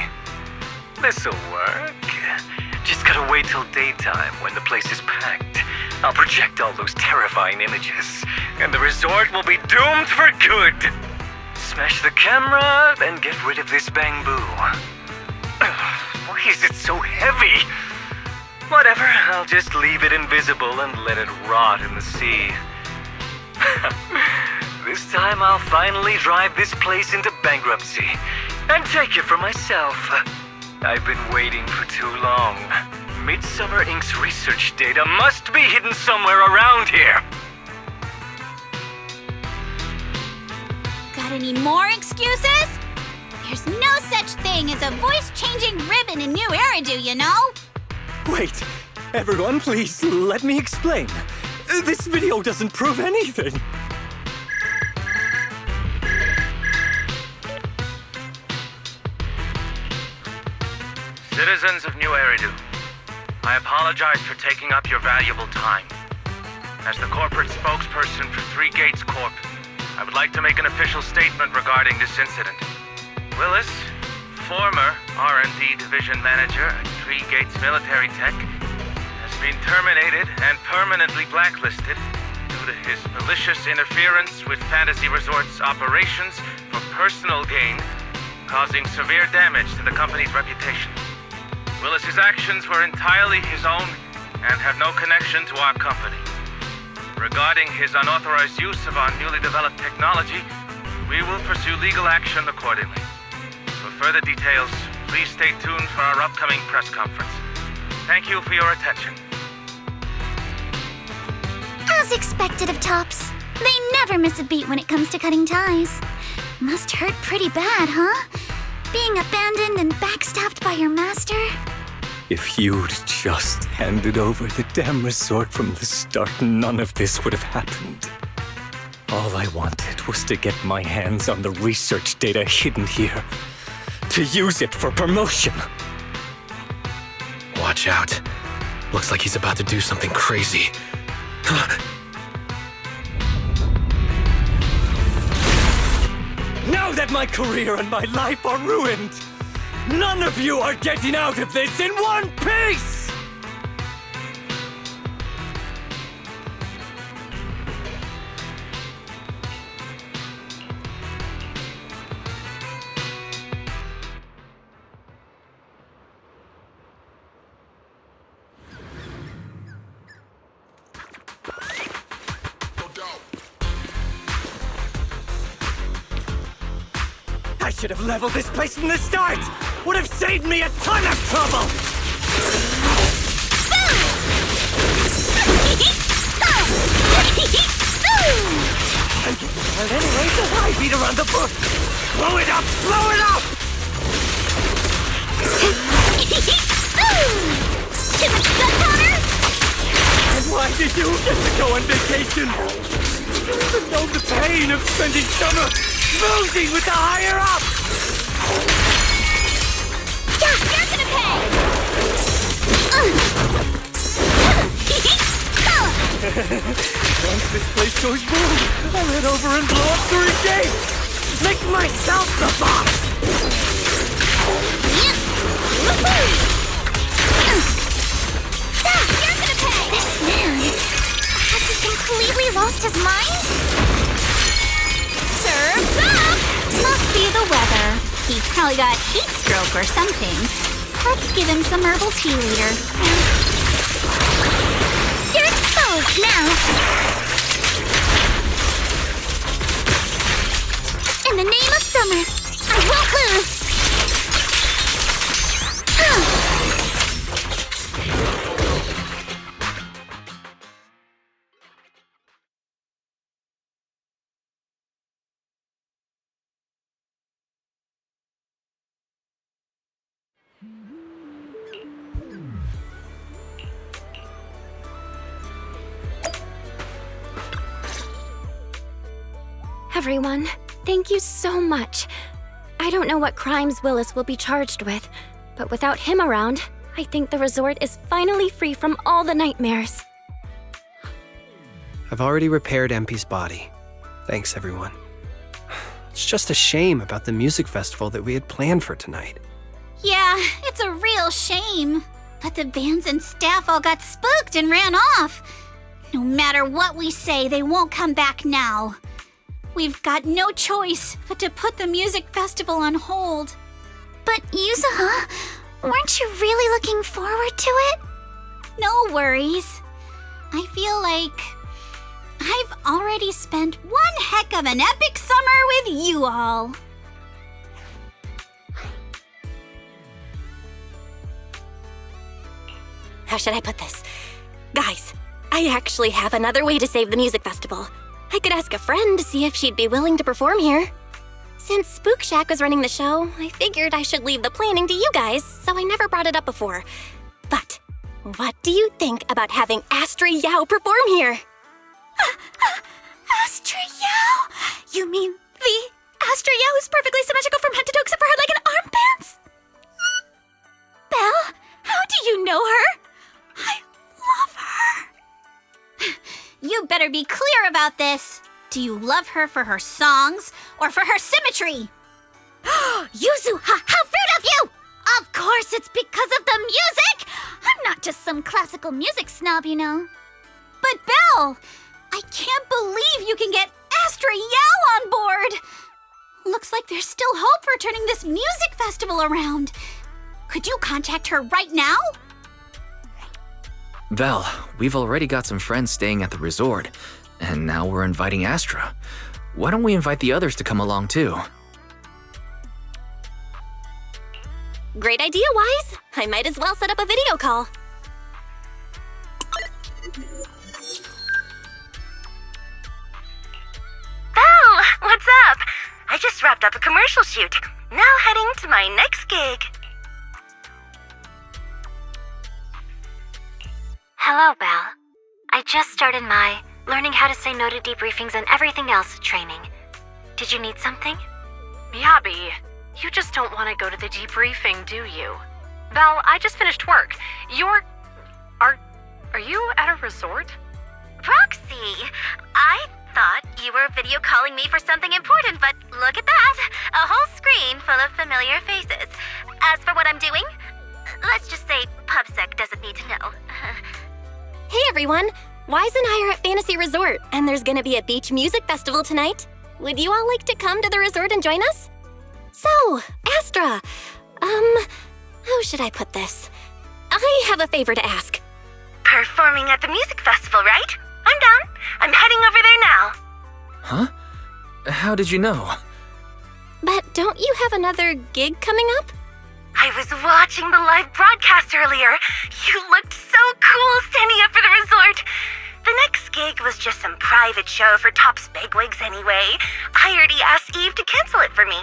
This'll work. Just gotta wait till daytime when the place is packed. I'll project all those terrifying images, and the resort will be doomed for good. Smash the camera, then get rid of this Bangbu. Why is it so heavy? Whatever, I'll just leave it invisible and let it rot in the sea. This time I'll finally drive this place into bankruptcy and take it for myself. I've been waiting for too long. Midsummer Inc.'s research data must be hidden somewhere around here. Got any more excuses? There's no such thing as a voice-changing ribbon in New Eridu, you know? Wait, everyone, please let me explain. This video doesn't prove anything. Citizens of New Eridu, I apologize for taking up your valuable time. As the corporate spokesperson for Three Gates Corp., I would like to make an official statement regarding this incident. Willis, former R&D division manager at Three Gates Military Tech, has been terminated and permanently blacklisted due to his malicious interference with Fantasy Resort's operations for personal gain, causing severe damage to the company's reputation. Willis's actions were entirely his own and have no connection to our company. Regarding his unauthorized use of our newly developed technology, we will pursue legal action accordingly. For further details, please stay tuned for our upcoming press conference. Thank you for your attention. As expected of Tops, they never miss a beat when it comes to cutting ties. Must hurt pretty bad, huh? Being abandoned and backstabbed by your master? If you'd just handed over the damn resort from the start, none of this would have happened. All I wanted was to get my hands on the research data hidden here, to use it for promotion. Watch out. Looks like he's about to do something crazy. Now that my career and my life are ruined, none of you are getting out of this in one piece! I should have leveled this place from the start! Would have saved me a ton of trouble! I'm getting tired anyway, so why beat around the bush? Blow it up! Blow it up! Too much gunpowder? And why did you get to go on vacation? You even know the pain of spending summer moving with the higher up! Yeah, you're gonna pay! Once this place goes boom, I'll head over and blow up 3 gates! Make myself the boss! You're gonna pay! This man, has he completely lost his mind? Surf's up! Must be the weather. He probably got heat stroke or something. Let's give him some herbal tea later. You're exposed now! In the name of summer, I won't lose! Everyone, thank you so much. I don't know what crimes Willis will be charged with, but without him around, I think the resort is finally free from all the nightmares. I've already repaired MP's body. Thanks, everyone. It's just a shame about the music festival that we had planned for tonight. Yeah, it's a real shame. But the bands and staff all got spooked and ran off. No matter what we say, they won't come back now. We've got no choice but to put the music festival on hold. But Yuzuha, weren't you really looking forward to it? No worries. I feel like I've already spent one heck of an epic summer with you all. How should I put this? Guys, I actually have another way to save the music festival. I could ask a friend to see if she'd be willing to perform here. Since Spook Shack was running the show, I figured I should leave the planning to you guys, so I never brought it up before. But what do you think about having Astra Yao perform here? Astra Yao? You mean the Astra Yao who's perfectly symmetrical from head to toe except for her leg and armpits? Belle, how do you know her? I love her. You better be clear about this. Do you love her for her songs or for her symmetry? Yuzuha, how rude of you! Of course it's because of the music! I'm not just some classical music snob, you know. But Belle, I can't believe you can get Astra Yao on board. Looks like there's still hope for turning this music festival around. Could you contact her right now? Vel, we've already got some friends staying at the resort, and now we're inviting Astra. Why don't we invite the others to come along too? Great idea, Wise. I might as well set up a video call. wrapped up a commercial shoot. Now heading to my next gig. Hello, Belle. I just started my learning how to say no to debriefings and everything else training. Did you need something? Miyabi, you just don't want to go to the debriefing, do you? Belle, I just finished work. Are you at a resort? Roxy, I thought you were video calling me for something important, but look at that! A whole screen full of familiar faces. As for what I'm doing, let's just say PubSec doesn't need to know. Hey everyone! Wise and I are at Fantasy Resort, and there's gonna be a beach music festival tonight. Would you all like to come to the resort and join us? So, Astra, how should I put this? I have a favor to ask. Performing at the music festival, right? I'm down. I'm heading over there now. Huh? How did you know? But don't you have another gig coming up? I was watching the live broadcast earlier. You looked so cool standing up for the resort. The next gig was just some private show for Top's bigwigs anyway. I already asked Eve to cancel it for me.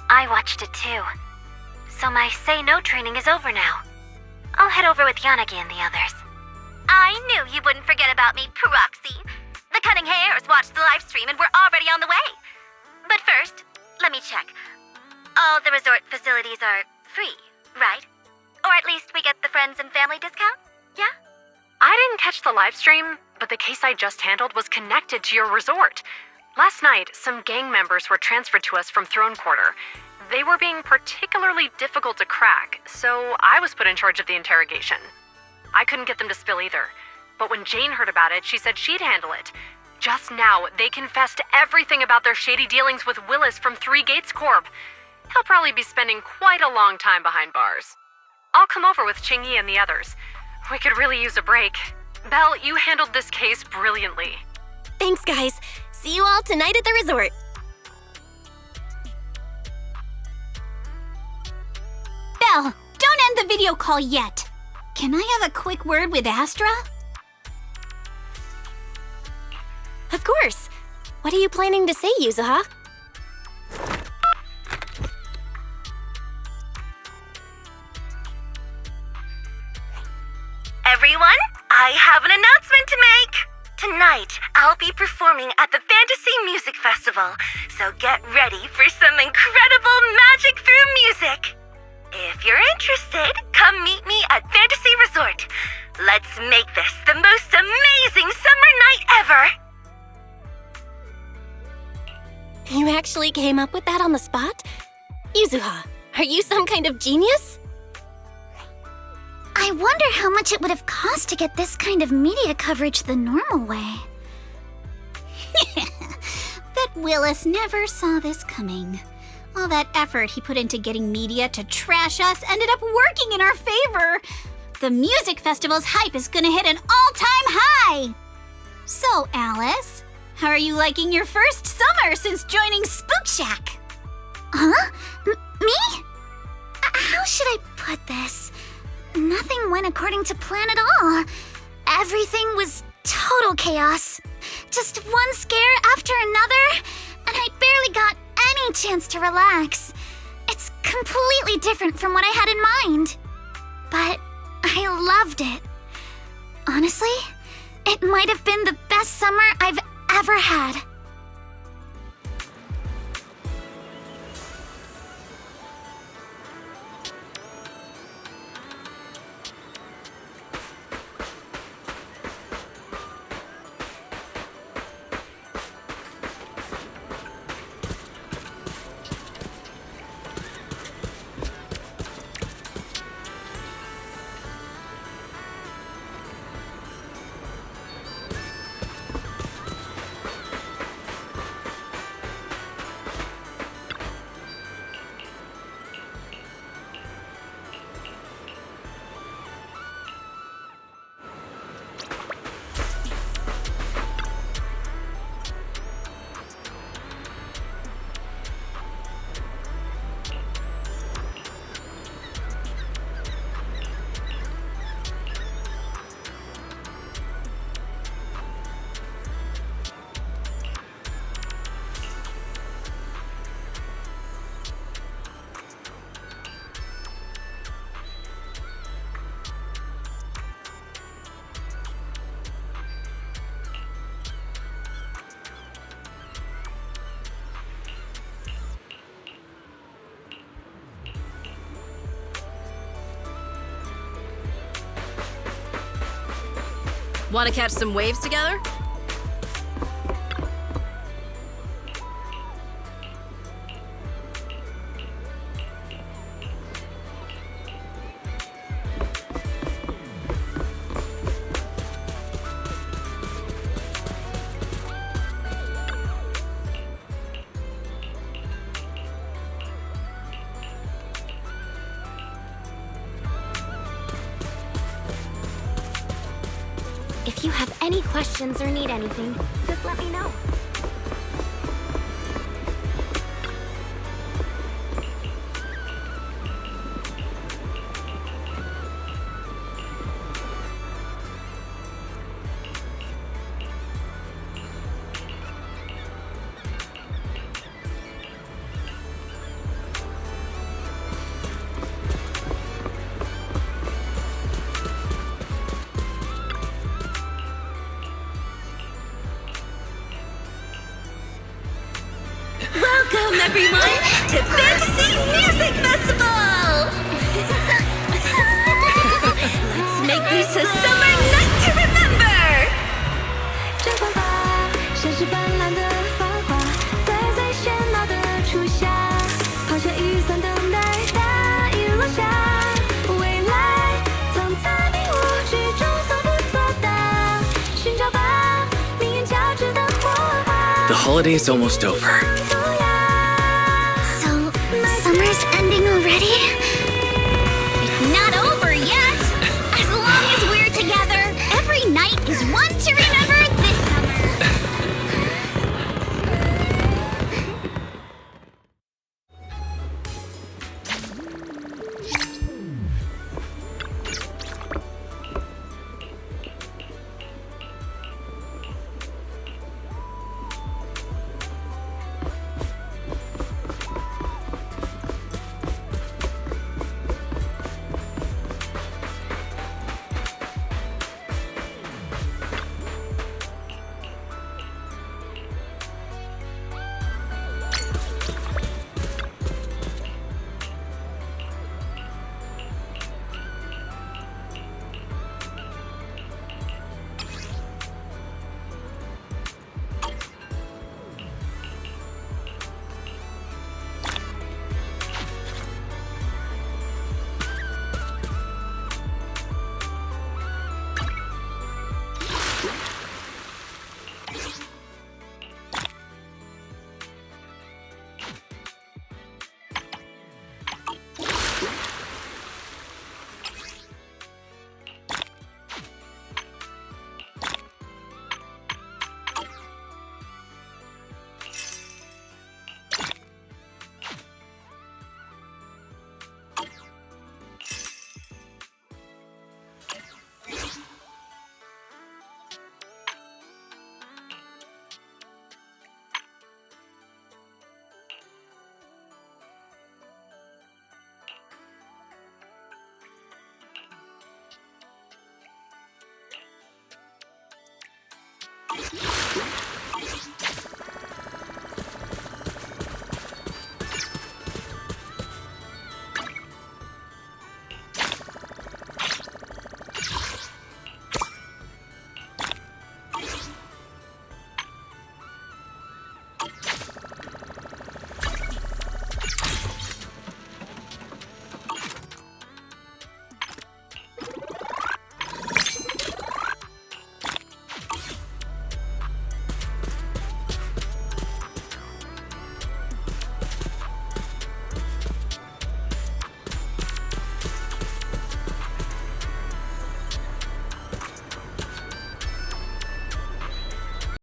I watched it too. So my say no training is over now. I'll head over with Yanagi and the others. I knew you wouldn't forget about me, Proxy. The Cunning Hairs watched the live stream and we're already on the way. But first, let me check. All the resort facilities are free, right? Or at least we get the friends and family discount? Yeah? I didn't catch the live stream, but the case I just handled was connected to your resort. Last night, some gang members were transferred to us from Throne Quarter. They were being particularly difficult to crack, so I was put in charge of the interrogation. I couldn't get them to spill either, but when Jane heard about it, she said she'd handle it. Just now, they confessed everything about their shady dealings with Willis from Three Gates Corp. He'll probably be spending quite a long time behind bars. I'll come over with Qingyi and the others. We could really use a break. Belle, you handled this case brilliantly. Thanks, guys. See you all tonight at the resort. Belle, don't end the video call yet. Can I have a quick word with Astra? Of course. What are you planning to say, Yuzuha? Everyone, I have an announcement to make! Tonight, I'll be performing at the Fantasy Music Festival, so get ready for some incredible magic through music! If you're interested, come meet me at Fantasy Resort. Let's make this the most amazing summer night ever! You actually came up with that on the spot? Yuzuha, are you some kind of genius? I wonder how much it would have cost to get this kind of media coverage the normal way. Bet Willis never saw this coming. All that effort he put into getting media to trash us ended up working in our favor. The music festival's hype is gonna hit an all-time high. So, Alice, how are you liking your first summer since joining Spook Shack? Huh? Me? How should I put this? Nothing went according to plan at all. Everything was total chaos. Just one scare after another, and I barely got any chance to relax. It's completely different from what I had in mind. But I loved it. Honestly, it might have been the best summer I've ever had. Want to catch some waves together? If you have any questions or need anything, just let me know. Welcome, everyone, to Fantasy Music Festival! Let's make this a summer night to remember! 绽放吧，像是斑斓的繁华，在最喧闹的初夏，抛下雨伞等待大雨落下，未来藏在你我之中所不作的，寻找吧，命运交织的火花。 The holiday's almost over. Summer's ending already? It's not over yet! As long as we're together, every night is one to remember this summer!